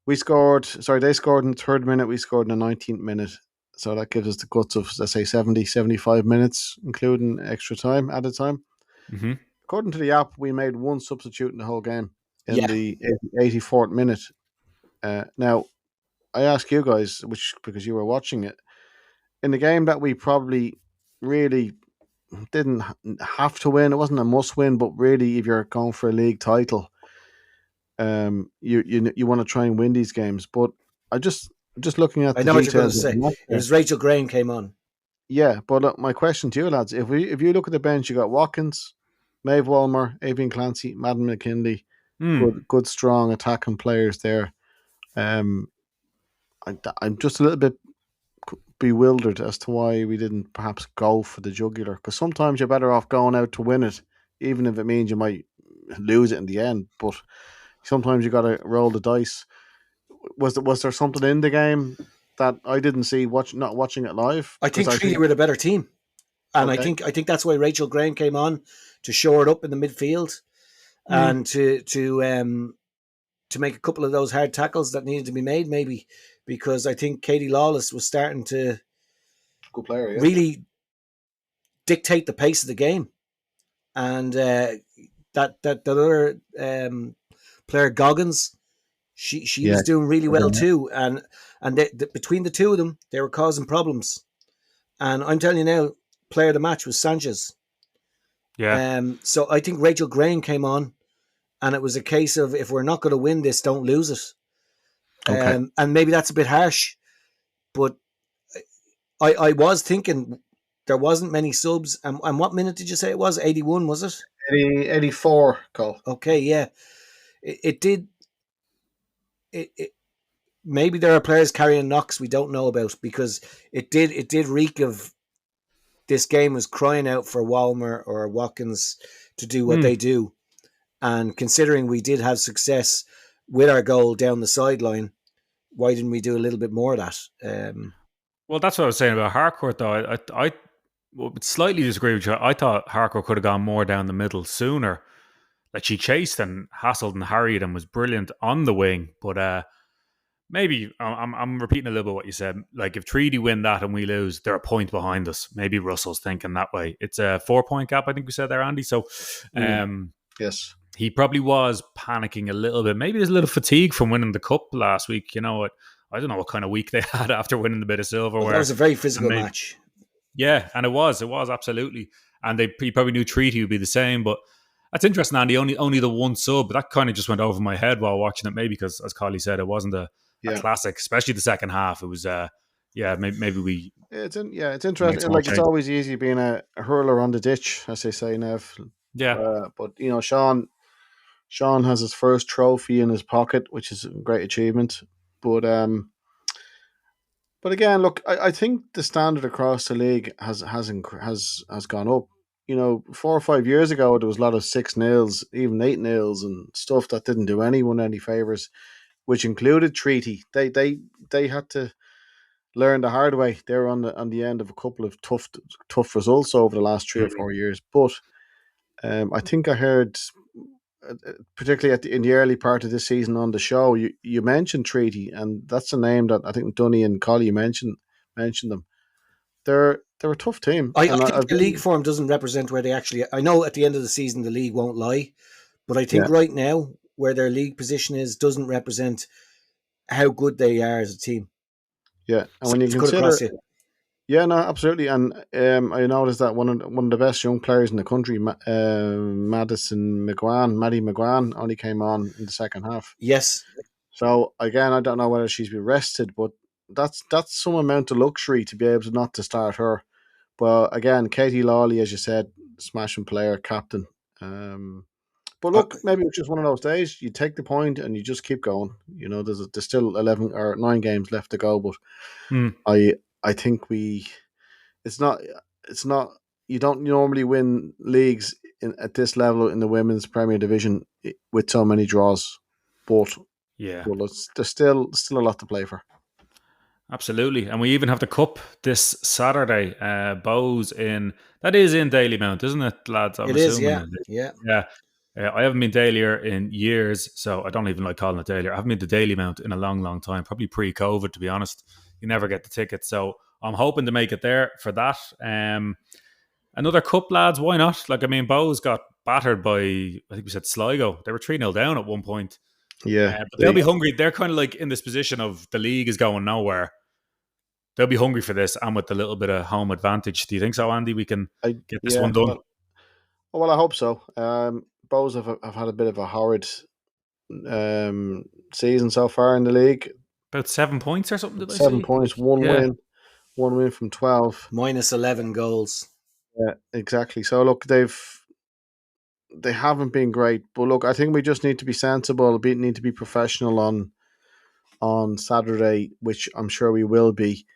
Speaker 3: They scored in the 3rd minute, we scored in the 19th minute. So that gives us the guts of, let's say, 70, 75 minutes, including extra time, added time.
Speaker 1: Mm-hmm.
Speaker 3: According to the app, we made one substitute in the whole game in the 84th minute. Now, I ask you guys, because you were watching it, in the game that we probably really didn't have to win, it wasn't a must win, but really, if you're going for a league title, you want to try and win these games. But I just looking at
Speaker 2: I
Speaker 3: the
Speaker 2: know what you're going to
Speaker 3: details.
Speaker 2: say. It was Rachel Graham came on.
Speaker 3: Yeah, but my question to you, lads, if you look at the bench, you got Watkins, Maeve Walmer, Avian Clancy, Madden McKinley, good strong attacking players there. I'm just a little bit bewildered as to why we didn't perhaps go for the jugular, because sometimes you're better off going out to win it, even if it means you might lose it in the end. But sometimes you got to roll the dice. Was there something in the game that I didn't see not watching it live?
Speaker 2: I think Treaty were the better team, and
Speaker 3: Okay.
Speaker 2: I think that's why Rachel Graham came on to shore it up in the midfield and to make a couple of those hard tackles that needed to be made, maybe, because I think Katie Lawless was starting to
Speaker 3: good player,
Speaker 2: really dictate the pace of the game, and that other player Goggins, she was doing really well too, and between the two of them, they were causing problems. And I'm telling you now, player of the match was Sanchez.
Speaker 1: Yeah.
Speaker 2: So I think Rachel Graham came on, and it was a case of, if we're not going to win this, don't lose it.
Speaker 3: Okay.
Speaker 2: And maybe that's a bit harsh, but I was thinking there wasn't many subs. And what minute did you say it was? 81, was it?
Speaker 3: 84, Cole.
Speaker 2: Okay, yeah. It did. Maybe there are players carrying knocks we don't know about, because it did reek of, this game was crying out for Walmer or Watkins to do what they do. And considering we did have success with our goal down the sideline, why didn't we do a little bit more of that?
Speaker 1: Well, that's what I was saying about Harcourt, though. I slightly disagree with you. I thought Harker could have gone more down the middle sooner. Like she chased and hassled and harried and was brilliant on the wing. But maybe I'm repeating a little bit what you said. Like if Treaty win that and we lose, they're a point behind us. Maybe Russell's thinking that way. It's a 4 point gap, I think we said there, Andy. So
Speaker 3: yes,
Speaker 1: he probably was panicking a little bit. Maybe there's a little fatigue from winning the cup last week. You know what? I don't know what kind of week they had after winning the bit of silverware.
Speaker 2: Well, that was a very physical match.
Speaker 1: Yeah, and it was absolutely. And he probably knew Treaty would be the same, but that's interesting, Andy. Only the one sub, but that kind of just went over my head while watching it. Maybe because, as Collie said, it wasn't a classic, especially the second half. It was, maybe we.
Speaker 3: It's interesting. Like it's always easy being a hurler on the ditch, as they say now.
Speaker 1: Yeah,
Speaker 3: but Sean has his first trophy in his pocket, which is a great achievement. But again, look, I think the standard across the league has gone up. 4 or 5 years ago, there was a lot of 6-0s, even 8-0s, and stuff that didn't do anyone any favors, which included Treaty. They had to learn the hard way. They were on the end of a couple of tough results over the last 3 or 4 years. But I think I heard, particularly in the early part of this season on the show, you mentioned Treaty, and that's a name that I think Dunny and Collie mentioned them. They're a tough team.
Speaker 2: I think the league form doesn't represent where they actually. I know at the end of the season the league won't lie, but I think right now where their league position is doesn't represent how good they are as a team.
Speaker 3: Yeah, and when you consider, yeah, no, absolutely, and I noticed that one of the best young players in the country, Maddie McGuan, only came on in the second half.
Speaker 2: Yes.
Speaker 3: So again, I don't know whether she's been rested, but that's some amount of luxury to be able to not to start her. But again, Katie Lawley, as you said, smashing player, captain. But look, maybe it's just one of those days. You take the point and you just keep going. There's still 11 or 9 games left to go, but I think it's not. You don't normally win leagues at this level in the women's Premier Division with so many draws, but there's still a lot to play for.
Speaker 1: Absolutely, and we even have the cup this Saturday. Bows that is in Dalymount, isn't it, lads?
Speaker 2: I'm assuming. Yeah.
Speaker 1: I haven't been Dailier in years, so I don't even like calling it Dailier. I haven't been to Dalymount in a long, long time, probably pre-COVID, to be honest. You never get the ticket, so I'm hoping to make it there for that. Another cup, lads, why not? Bows got battered by, I think we said Sligo. They were 3-0 down at one point.
Speaker 3: Yeah.
Speaker 1: But they'll be hungry. They're kind of like in this position of the league is going nowhere. They'll be hungry for this, and with a little bit of home advantage. Do you think so, Andy? We can get this one done?
Speaker 3: Well, I hope so. Bows have had a bit of a horrid season so far in the league.
Speaker 1: About 7 points or something, did I
Speaker 3: 7 points, one win from 12.
Speaker 2: Minus 11 goals.
Speaker 3: Yeah, exactly. So, look, they haven't been great. But, look, I think we just need to be sensible, need to be professional on Saturday, which I'm sure we will be.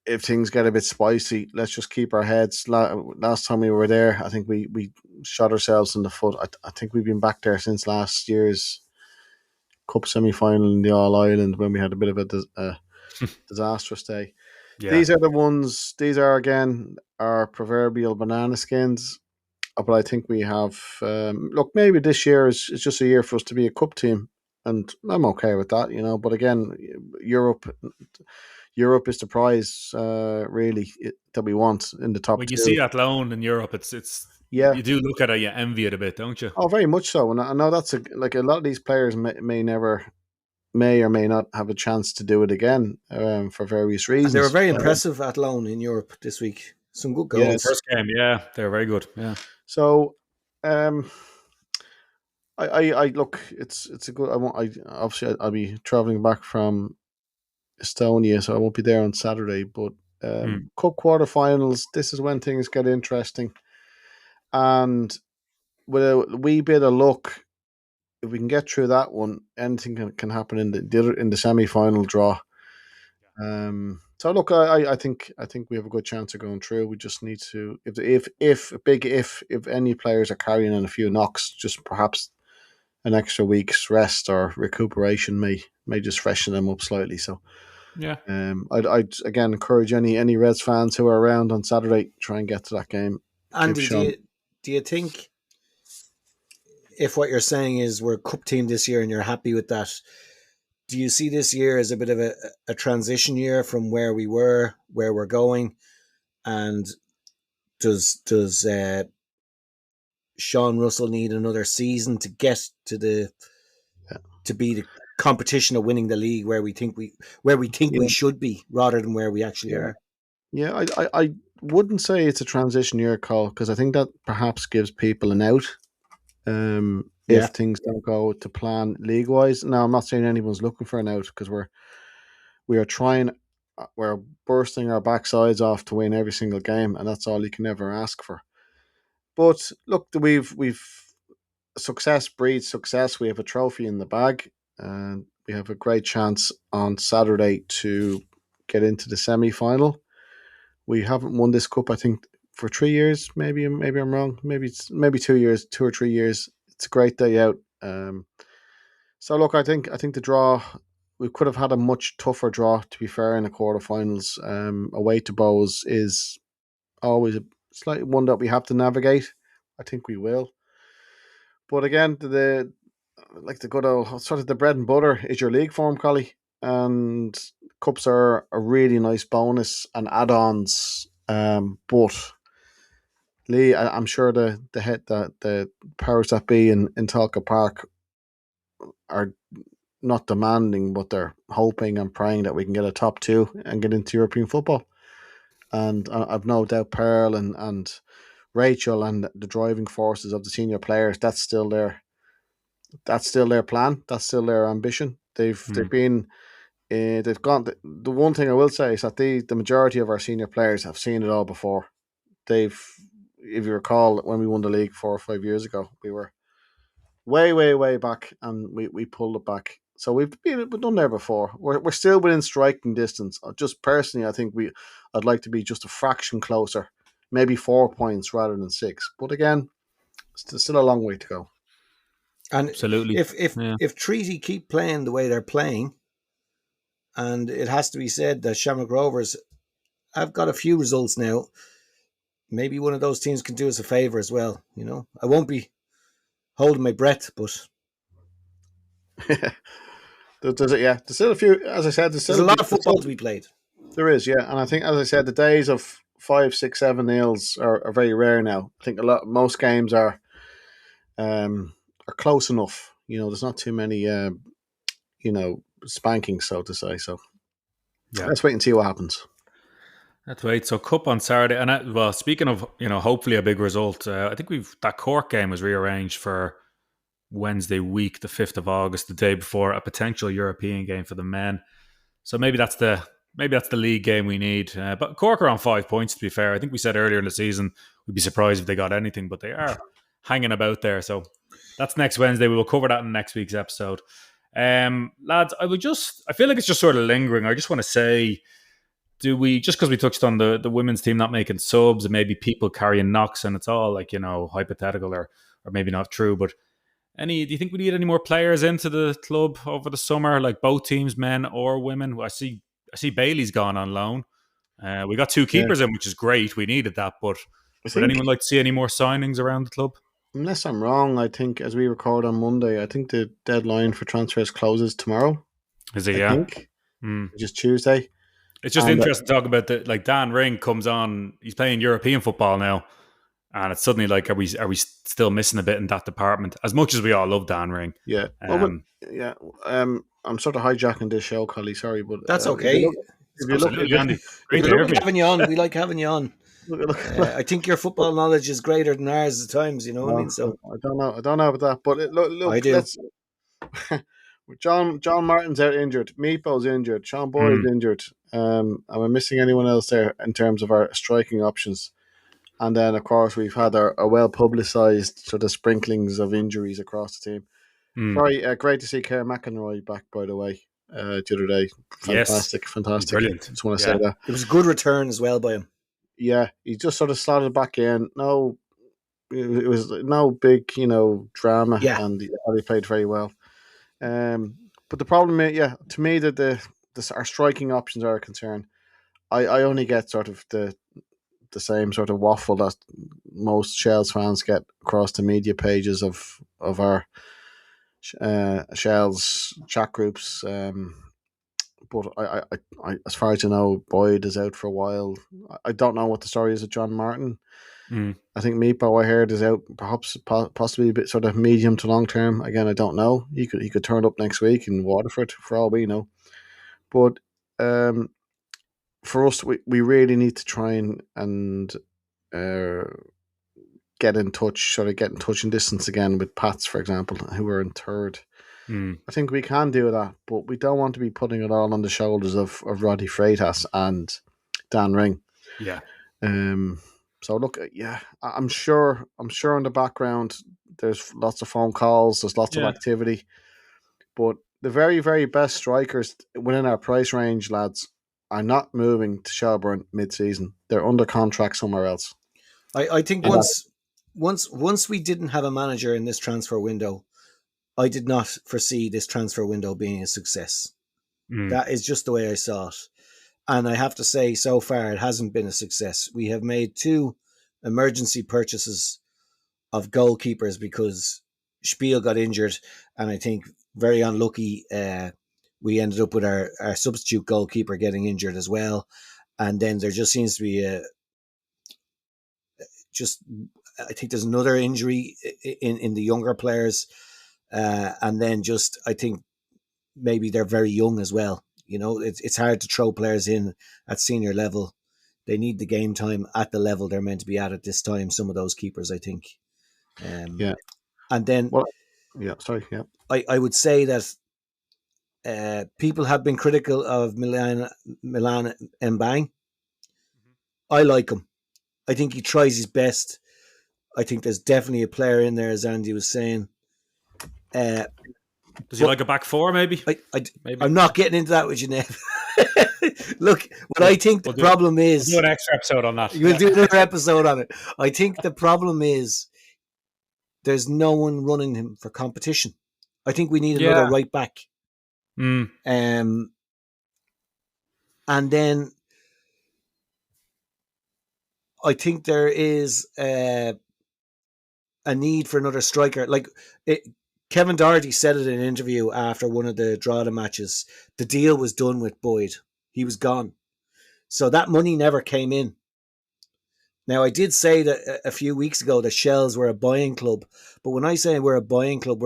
Speaker 3: If things get a bit spicy, let's just keep our heads. Last time we were there, I think we shot ourselves in the foot. I think we've been back there since last year's Cup semi-final in the All-Ireland when we had a bit of a disastrous day. Yeah. These are the ones. These are again our proverbial banana skins. But I think we have. Look, maybe this year is just a year for us to be a cup team, and I'm okay with that, But again, Europe is the prize, really, that we want in the top.
Speaker 1: When you see Athlone in Europe, it's you do look at it, you envy it a bit, don't you?
Speaker 3: Oh, very much so. And I know that's a lot of these players may or may not have a chance to do it again for various reasons.
Speaker 2: And they were very impressive at Athlone in Europe this week. Some good goals.
Speaker 1: Yeah, first game, they were very good. Yeah.
Speaker 3: So, I look. It's a good. I'll be traveling back from Estonia, so I won't be there on Saturday. But Cup quarterfinals. This is when things get interesting, and with a wee bit of luck, if we can get through that one, anything can happen in the semi-final draw. So look, I think we have a good chance of going through. We just need to, if any players are carrying in a few knocks, just perhaps an extra week's rest or recuperation may just freshen them up slightly. So
Speaker 1: Yeah.
Speaker 3: I'd again encourage any Reds fans who are around on Saturday, try and get to that game.
Speaker 2: Andy, do you think, if what you're saying is we're a cup team this year and you're happy with that, do you see this year as a bit of a transition year from where we were, where we're going? And does Sean Russell need another season to get to be the competition of winning the league where we think we should be, rather than where we actually are?
Speaker 3: Yeah, I wouldn't say it's a transition year, Cole, because I think that perhaps gives people an out. If things don't go to plan league wise. Now, I'm not saying anyone's looking for an out, because we're bursting our backsides off to win every single game, and that's all you can ever ask for. But look, we've success breeds success. We have a trophy in the bag, and we have a great chance on Saturday to get into the semi-final. We haven't won this cup, I think, for 3 years. Maybe I'm wrong. Maybe 2 years, 2 or 3 years. It's a great day out. So look, I think the draw, we could have had a much tougher draw, to be fair, in the quarterfinals. Away to Bows is always a slight one that we have to navigate. I think we will. But again, the good old sort of the bread and butter is your league form, Collie, and cups are a really nice bonus and add-ons. But Lee, I'm sure the powers that be in Talca Park are not demanding, but they're hoping and praying that we can get a top two and get into European football. And I've no doubt Pearl and Rachel and the driving forces of the senior players, that's still their plan. That's still their ambition. They've been they've gone. The one thing I will say is that the majority of our senior players have seen it all before. If you recall, when we won the league 4 or 5 years ago, we were way back, and we pulled it back. So we've done there before. We're still within striking distance. Just personally, I think I'd like to be just a fraction closer, maybe 4 points rather than 6. But again, still a long way to go.
Speaker 2: And
Speaker 1: absolutely,
Speaker 2: if Treaty keep playing the way they're playing, and it has to be said that Shamrock Rovers have got a few results now, maybe one of those teams can do us a favour as well. You know, I won't be holding my breath, but
Speaker 3: there's still a few. As I said, there's
Speaker 2: a lot of football to be played.
Speaker 3: There is, yeah, and I think, as I said, the days of 5, 6, 7 nils are very rare now. I think most games are close enough. You know, there's not too many spankings, so to say. So let's wait and see what happens.
Speaker 1: That's right. So cup on Saturday, and speaking of hopefully a big result, I think that Cork game was rearranged for Wednesday week, the 5th of August, the day before a potential European game for the men. So maybe that's the league game we need. But Cork are on 5 points, to be fair. I think we said earlier in the season we'd be surprised if they got anything, but they are hanging about there. So that's next Wednesday. We will cover that in next week's episode. Lads, I feel like it's just sort of lingering. I just want to say, do we, just because we touched on the women's team not making subs and maybe people carrying knocks, and it's all like, hypothetical or maybe not true, but do you think we need any more players into the club over the summer, like both teams, men or women? I see Bailey's gone on loan. We got 2 keepers in, which is great. We needed that, but would anyone like to see any more signings around the club?
Speaker 3: Unless I'm wrong, I think as we record on Monday, I think the deadline for transfers closes tomorrow.
Speaker 1: Is it?
Speaker 3: I think, which is Tuesday.
Speaker 1: It's just interesting to talk about Dan Ring comes on. He's playing European football now, and it's suddenly like, are we still missing a bit in that department? As much as we all love Dan Ring,
Speaker 3: yeah, I'm sort of hijacking this show, Collie. Sorry, but
Speaker 2: that's okay.
Speaker 1: Andy,
Speaker 2: we like having you on. We like having you on. I think your football knowledge is greater than ours at times. You know what I mean? So
Speaker 3: I don't know about that, but look,
Speaker 2: I do.
Speaker 3: John Martin's out injured. Meepo's injured. Sean Boyd's injured. Am I missing anyone else there in terms of our striking options? And then, of course, we've had our well-publicised sort of sprinklings of injuries across the team. Very great to see Kerr McEnroy back, by the way, the other day. Fantastic.
Speaker 1: Brilliant.
Speaker 3: Just want to say that.
Speaker 2: It was a good return as well by him.
Speaker 3: Yeah, he just sort of slotted back in. No, it was no big, drama, and he played very well. But the problem is, to me, that our striking options are a concern. I only get sort of the same sort of waffle that most Shells fans get across the media pages of our Shells chat groups. But as far as I know, Boyd is out for a while. I don't know what the story is with John Martin.
Speaker 1: Mm.
Speaker 3: I think Meepo, I heard, is out perhaps possibly a bit sort of medium to long term. Again, I don't know. He could turn up next week in Waterford for all we know. But for us, we really need to try and uh, get in touch, sort of get in touch and distance again with Pats, for example, who are in third.
Speaker 1: Mm.
Speaker 3: I think we can do that, but we don't want to be putting it all on the shoulders of Roddy Freitas and Dan Ring.
Speaker 1: Yeah.
Speaker 3: So look, yeah, I'm sure in the background there's lots of phone calls, there's lots of activity, but the very, very best strikers within our price range, lads, are not moving to Shelbourne mid-season. They're under contract somewhere else.
Speaker 2: I think once we didn't have a manager in this transfer window, I did not foresee this transfer window being a success. That is just the way I saw it. And I have to say, so far, it hasn't been a success. We have made 2 emergency purchases of goalkeepers because Spiel got injured. And I think very unlucky, we ended up with our substitute goalkeeper getting injured as well. And then there just seems to be I think there's another injury in the younger players. And then just, I think maybe they're very young as well. You know, it's hard to throw players in at senior level. They need the game time at the level they're meant to be at this time. Some of those keepers, I think.
Speaker 3: Yeah.
Speaker 2: And then, I would say that people have been critical of Milan Mbang. I like him. I think he tries his best. I think there's definitely a player in there, as Andy was saying.
Speaker 1: Does he like a back four, maybe?
Speaker 2: Maybe. I'm not getting into that with you, Nev. Look, what I think the problem is...
Speaker 1: We'll do an extra episode on that.
Speaker 2: We'll do another episode on it. I think the problem is there's no one running him for competition. I think we need another right back. And then I think there is a need for another striker. Like Kevin Doherty said it in an interview after one of the Drogheda matches. The deal was done with Boyd. He was gone. So that money never came in. Now, I did say that a few weeks ago that Shells were a buying club. But when I say we're a buying club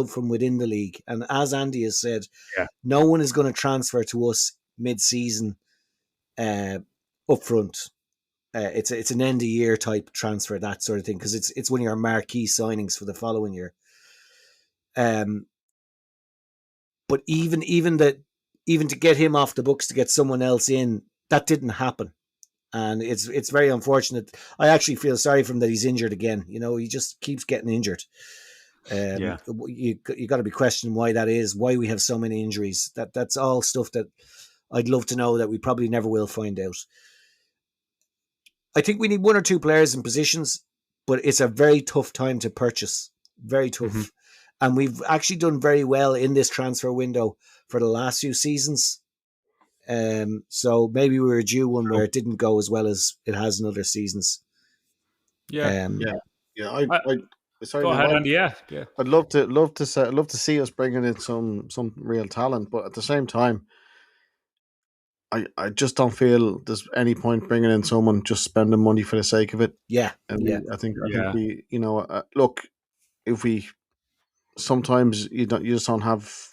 Speaker 2: from within the league. And as Andy has said, no one is going to transfer to us mid-season up front. It's an end-of-year type transfer, that sort of thing, because it's one of your marquee signings for the following year. But even to get him off the books to get someone else in, that didn't happen. And it's very unfortunate. I actually feel sorry for him that he's injured again. You know, he just keeps getting injured. You got to be questioning why that is, why we have so many injuries. That's all stuff that I'd love to know that we probably never will find out. I think we need 1 or 2 players in positions, but it's a very tough time to purchase. Very tough. Mm-hmm. And we've actually done very well in this transfer window for the last few seasons. So maybe we were due one where it didn't go as well as it has in other seasons.
Speaker 1: Go ahead,
Speaker 3: Andy. Yeah. I'd love to see us bringing in some real talent, but at the same time, I just don't feel there's any point bringing in someone just spending money for the sake of it. I think we, look, if we sometimes you just don't have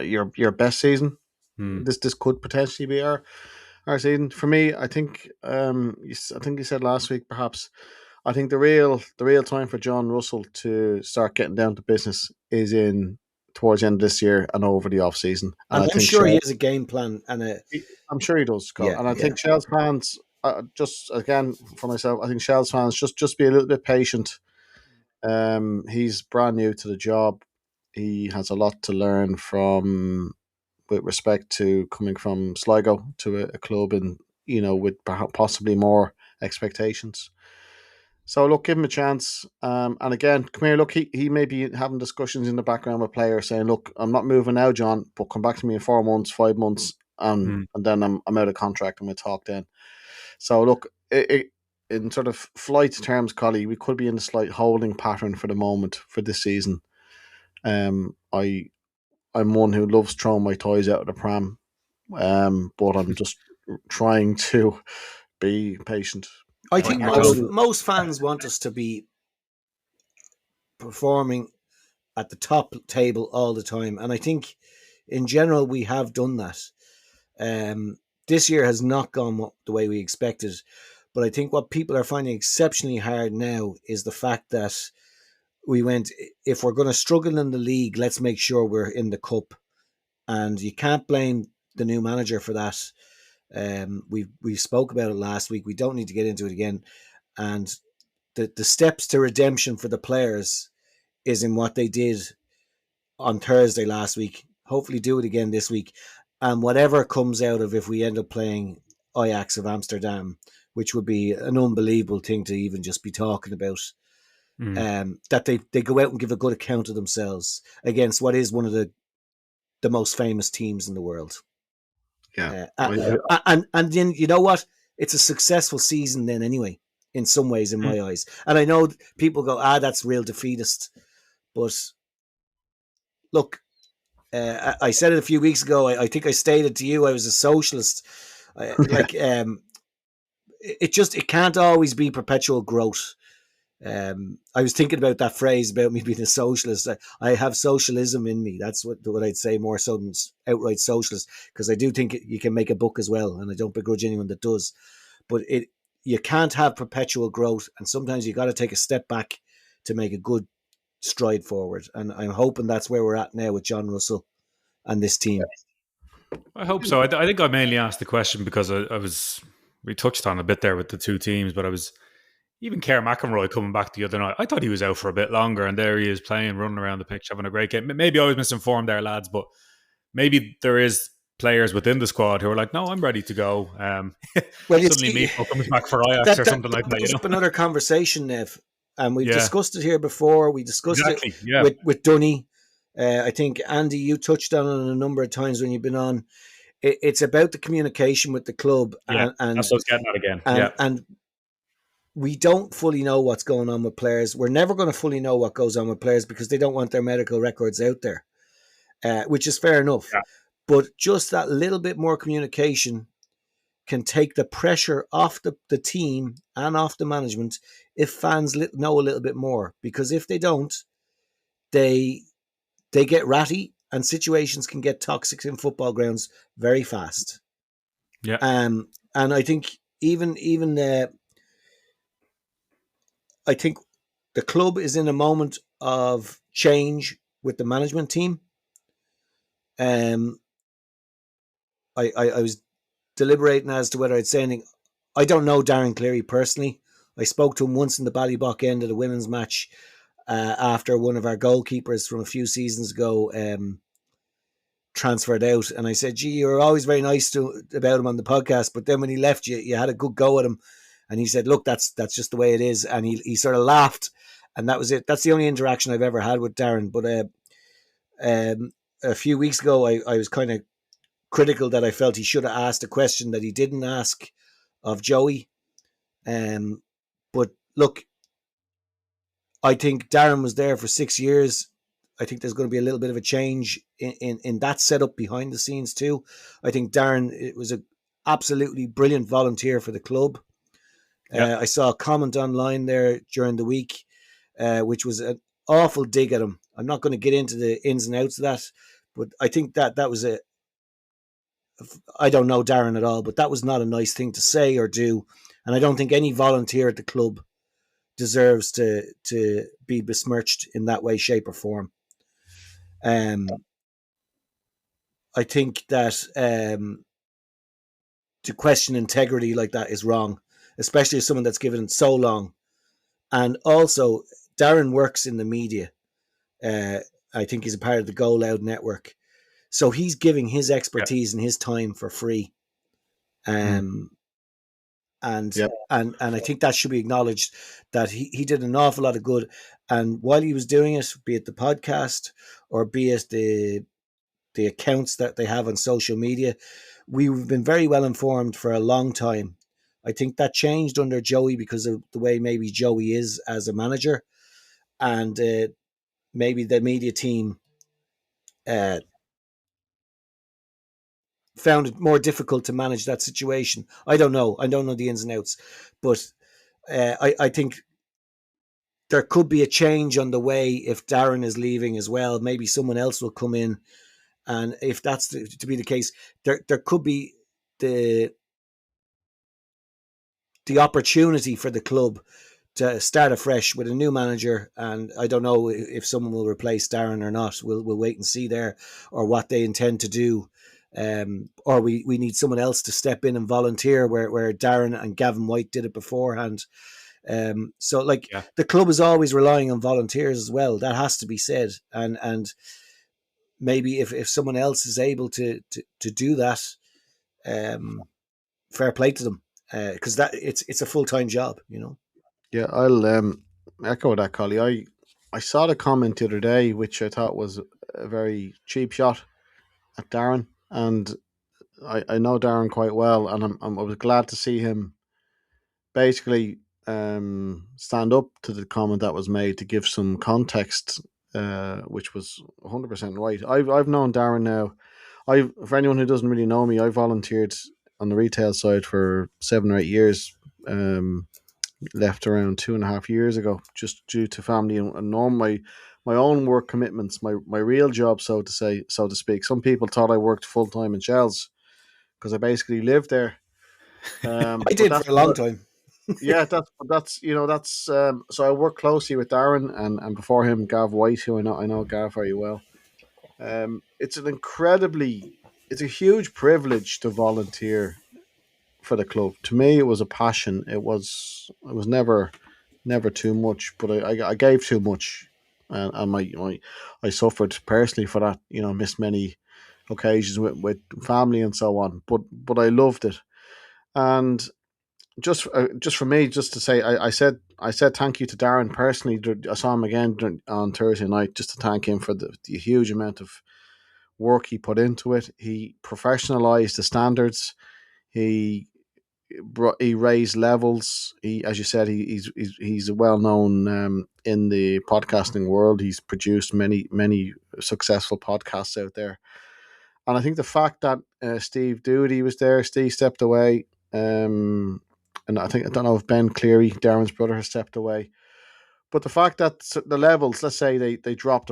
Speaker 3: your best season. This could potentially be our season. For me, I think you said last week perhaps. I think the real time for John Russell to start getting down to business is towards the end of this year and over the off season.
Speaker 2: And I'm sure he has a game plan
Speaker 3: I'm sure he does, Scott. And I think Shells fans, just again for myself, I think Shells fans just be a little bit patient. He's brand new to the job. He has a lot to learn with respect to coming from Sligo to a club and with possibly more expectations. So look, give him a chance. And again, come here. Look, he may be having discussions in the background with players saying, "Look, I'm not moving now, John, but come back to me in 4 months, 5 months, and then I'm out of contract and we'll talk then." So look, in sort of flight terms, Collie, we could be in a slight holding pattern for the moment for this season. I'm one who loves throwing my toys out of the pram, but I'm just trying to be patient.
Speaker 2: I think
Speaker 1: You're told.
Speaker 2: most fans want us to be performing at the top table all the time, and I think in general we have done that. This year has not gone the way we expected, but I think what people are finding exceptionally hard now is the fact that we went, if we're going to struggle in the league, let's make sure we're in the cup, and you can't blame the new manager for that. We spoke about it last week. We don't need to get into it again. And the steps to redemption for the players is in what they did on Thursday last week. Hopefully do it again this week. And whatever comes out of if we end up playing Ajax of Amsterdam, which would be an unbelievable thing to even just be talking about, that they go out and give a good account of themselves against what is one of the most famous teams in the world.
Speaker 3: Yeah.
Speaker 2: And then, you know what? It's a successful season then anyway, in some ways, in my eyes. And I know people go, that's real defeatist. But look, I said it a few weeks ago. I think I stated to you I was a socialist. It can't always be perpetual growth. I was thinking about that phrase about me being a socialist. I have socialism in me. That's what I'd say, more so than outright socialist, because I do think you can make a book as well, and I don't begrudge anyone that does. But you can't have perpetual growth, and sometimes you got to take a step back to make a good stride forward. And I'm hoping that's where we're at now with John Russell and this team.
Speaker 1: I hope so. I think I mainly asked the question because we touched on a bit there with the two teams, but I was. Even Kerr McEnroy coming back the other night, I thought he was out for a bit longer, and there he is playing, running around the pitch, having a great game. Maybe I was misinformed there, lads, but maybe there is players within the squad who are like, "No, I'm ready to go."
Speaker 2: Well,
Speaker 1: suddenly Meatball comes back for Ajax or something like that.
Speaker 2: That up another conversation, Nev, and we've
Speaker 1: Yeah.
Speaker 2: discussed it here before. We discussed it with Dunny. I think Andy, you touched on it a number of times when you've been on. It's about the communication with the club,
Speaker 1: and that's what I was getting at again.
Speaker 2: And we don't fully know what's going on with players. We're never going to fully know what goes on with players because they don't want their medical records out there, which is fair enough.
Speaker 1: Yeah.
Speaker 2: But just that little bit more communication can take the pressure off the team and off the management if fans know a little bit more. Because if they don't, they get ratty and situations can get toxic in football grounds very fast.
Speaker 1: Yeah.
Speaker 2: And I think even I think the club is in a moment of change with the management team. I was deliberating as to whether I'd say anything. I don't know Darren Cleary personally. I spoke to him once in the Ballybock end of the women's match after one of our goalkeepers from a few seasons ago transferred out. And I said, gee, you were always very nice about him on the podcast, but then when he left, you had a good go at him. And he said, look, that's just the way it is. And he sort of laughed, and that was it. That's the only interaction I've ever had with Darren. But a few weeks ago, I was kind of critical that I felt he should have asked a question that he didn't ask of Joey. But look, I think Darren was there for 6 years. I think there's going to be a little bit of a change in that setup behind the scenes too. I think Darren was an absolutely brilliant volunteer for the club. I saw a comment online there during the week, which was an awful dig at him. I'm not going to get into the ins and outs of that, but I think that was I don't know Darren at all, but that was not a nice thing to say or do. And I don't think any volunteer at the club deserves to be besmirched in that way, shape or form. I think that to question integrity like that is wrong, especially as someone that's given it so long. And also, Darren works in the media. I think he's a part of the Go Loud network. So he's giving his expertise and his time for free. And and
Speaker 3: Yeah.
Speaker 2: and I think that should be acknowledged, that he did an awful lot of good. And while he was doing it, be it the podcast or be it the accounts that they have on social media, we've been very well informed for a long time. I think that changed under Joey because of the way maybe Joey is as a manager, and maybe the media team uh, found it more difficult to manage that situation. I don't know. I don't know the ins and outs, but I think there could be a change on the way if Darren is leaving as well. Maybe someone else will come in, and if that's to be the case, there could be the opportunity for the club to start afresh with a new manager. And I don't know if someone will replace Darren or not. We'll wait and see there, or what they intend to do. Or we need someone else to step in and volunteer where Darren and Gavin White did it beforehand. So like the club is always relying on volunteers as well. That has to be said. And maybe if someone else is able to do that, fair play to them, because that it's a full-time job, you know.
Speaker 3: Yeah, I'll echo that, Collie. I saw the comment the other day, which I thought was a very cheap shot at Darren, and I know Darren quite well, and I was glad to see him basically stand up to the comment that was made to give some context, which was 100% right. I've known Darren now. For anyone who doesn't really know me, I volunteered on the retail side for 7 or 8 years. Left around 2.5 years ago, just due to family and my own work commitments, my real job, so to speak. Some people thought I worked full time in Shells because I basically lived there.
Speaker 2: I
Speaker 3: But
Speaker 2: did
Speaker 3: that's
Speaker 2: for a long time.
Speaker 3: yeah, that's so I work closely with Darren and before him Gav White, who I know Gav very well. It's it's a huge privilege to volunteer for the club. To me, it was a passion. It was never too much, but I gave too much, and I suffered personally for that. Missed many occasions with family and so on. But I loved it, and just for me, just to say, I said thank you to Darren personally. I saw him again on Thursday night just to thank him for the huge amount of work he put into it. He professionalized the standards. He he raised levels. As you said, he's well known in the podcasting world. He's produced many successful podcasts out there, and I think the fact that Steve Doody was there, Steve stepped away, and I don't know if Ben Cleary, Darren's brother, has stepped away. But the fact that the levels, let's say they dropped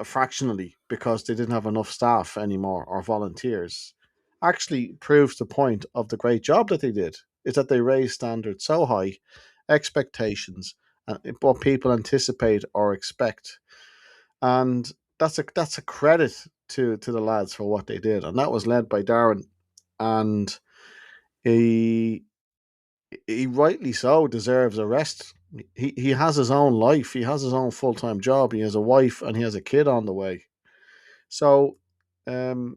Speaker 3: fractionally because they didn't have enough staff anymore or volunteers, actually proves the point of the great job that they did. Is that they raised standards so high, expectations, and what people anticipate or expect, and that's a credit to the lads for what they did, and that was led by Darren, and he he rightly so deserves a rest. He has his own life. He has his own full time job. He has a wife and he has a kid on the way. So, um,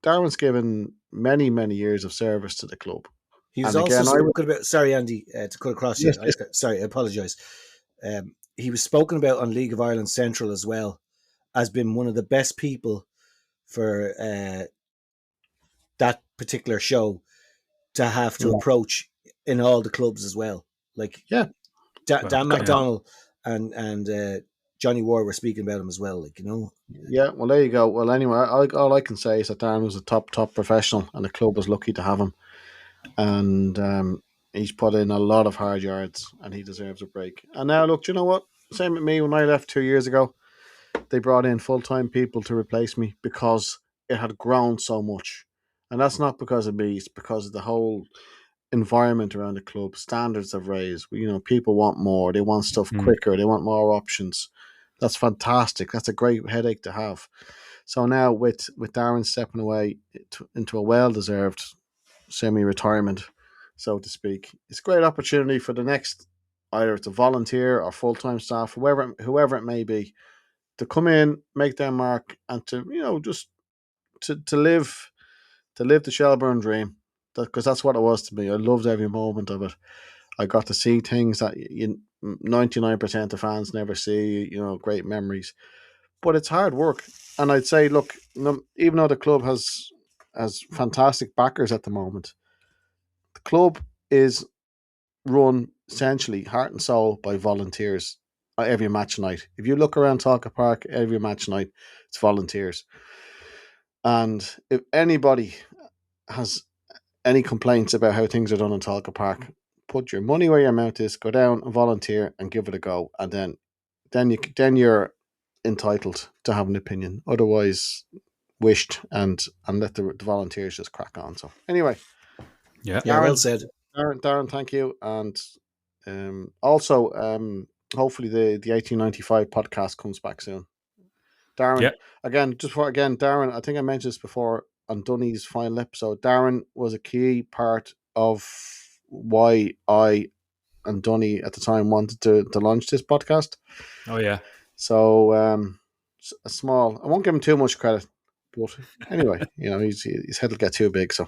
Speaker 3: Darren's given many years of service to the club.
Speaker 2: He was
Speaker 3: And
Speaker 2: also
Speaker 3: again, I
Speaker 2: spoken about. Sorry, Andy, to cut across you.
Speaker 3: yes, yes,
Speaker 2: Sorry, I apologise. He was spoken about on League of Ireland Central as well as being one of the best people for that particular show to have to
Speaker 3: yeah,
Speaker 2: approach in all the clubs as well. Like
Speaker 3: yeah,
Speaker 2: Dan
Speaker 1: Yeah.
Speaker 2: McDonnell and Johnny Ward were speaking about him as well. Like, you know,
Speaker 3: yeah. Well, there you go. Well, anyway, all I can say is that Darren was a top professional, and the club was lucky to have him. And he's put in a lot of hard yards, and he deserves a break. And now, look, do you know what? Same with me when I left 2 years ago. They brought in full time people to replace me because it had grown so much. And that's not because of me, it's because of the whole environment around the club. Standards have raised. People want more, they want stuff quicker, they want more options. That's fantastic. That's a great headache to have. So now with Darren stepping away into a well deserved semi retirement, so to speak, it's a great opportunity for the next, either to volunteer or full time staff, whoever it may be, to come in, make their mark, and to just to live the Shelburne dream, because that's what it was to me. I loved every moment of it. I got to see things that 99% of fans never see. Great memories. But it's hard work, and I'd say, look, even though the club has fantastic backers at the moment, the club is run essentially heart and soul by volunteers every match night. If you look around Talca Park, every match night, it's volunteers. And if anybody has any complaints about how things are done in Talca Park, put your money where your mouth is, go down and volunteer and give it a go, and then you're entitled to have an opinion. Otherwise, wished and let the volunteers just crack on. So anyway,
Speaker 1: yeah,
Speaker 2: Darren, well said.
Speaker 3: Darren, thank you, and also hopefully the 1895 podcast comes back soon. Darren, Darren, I think I mentioned this before on Dunny's final episode. Darren was a key part of why I and Dunny at the time wanted to launch this podcast.
Speaker 1: Oh yeah.
Speaker 3: So a small. I won't give him too much credit, but anyway, his head will get too big. So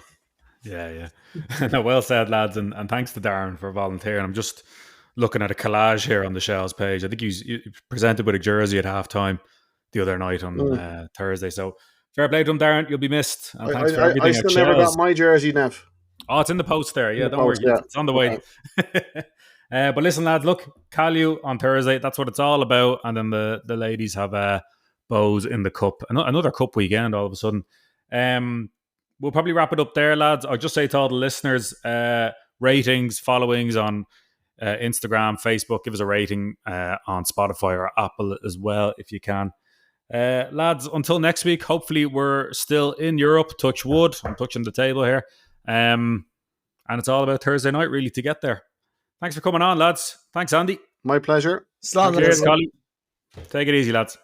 Speaker 1: yeah. No, well said, lads, and thanks to Darren for volunteering. I'm just looking at a collage here on the Shells page. I think he presented with a jersey at halftime the other night on Thursday. So fair play to him, Darren. You'll be missed. And thanks for everything.
Speaker 3: I still never got my jersey, Nev.
Speaker 1: Oh, it's in the post there. Yeah, don't worry.
Speaker 3: Yeah.
Speaker 1: It's on the way. But listen, lads, look, Kalju on Thursday. That's what it's all about. And then the ladies have bows in the cup. Another cup weekend all of a sudden. We'll probably wrap it up there, lads. I'll just say to all the listeners, ratings, followings on Instagram, Facebook. Give us a rating on Spotify or Apple as well if you can. Lads, until next week, hopefully we're still in Europe. Touch wood. I'm touching the table here. And it's all about Thursday night, really, to get there. Thanks for coming on, lads. Thanks, Andy.
Speaker 3: My pleasure.
Speaker 2: Cheers,
Speaker 1: Colin. Take it easy, lads.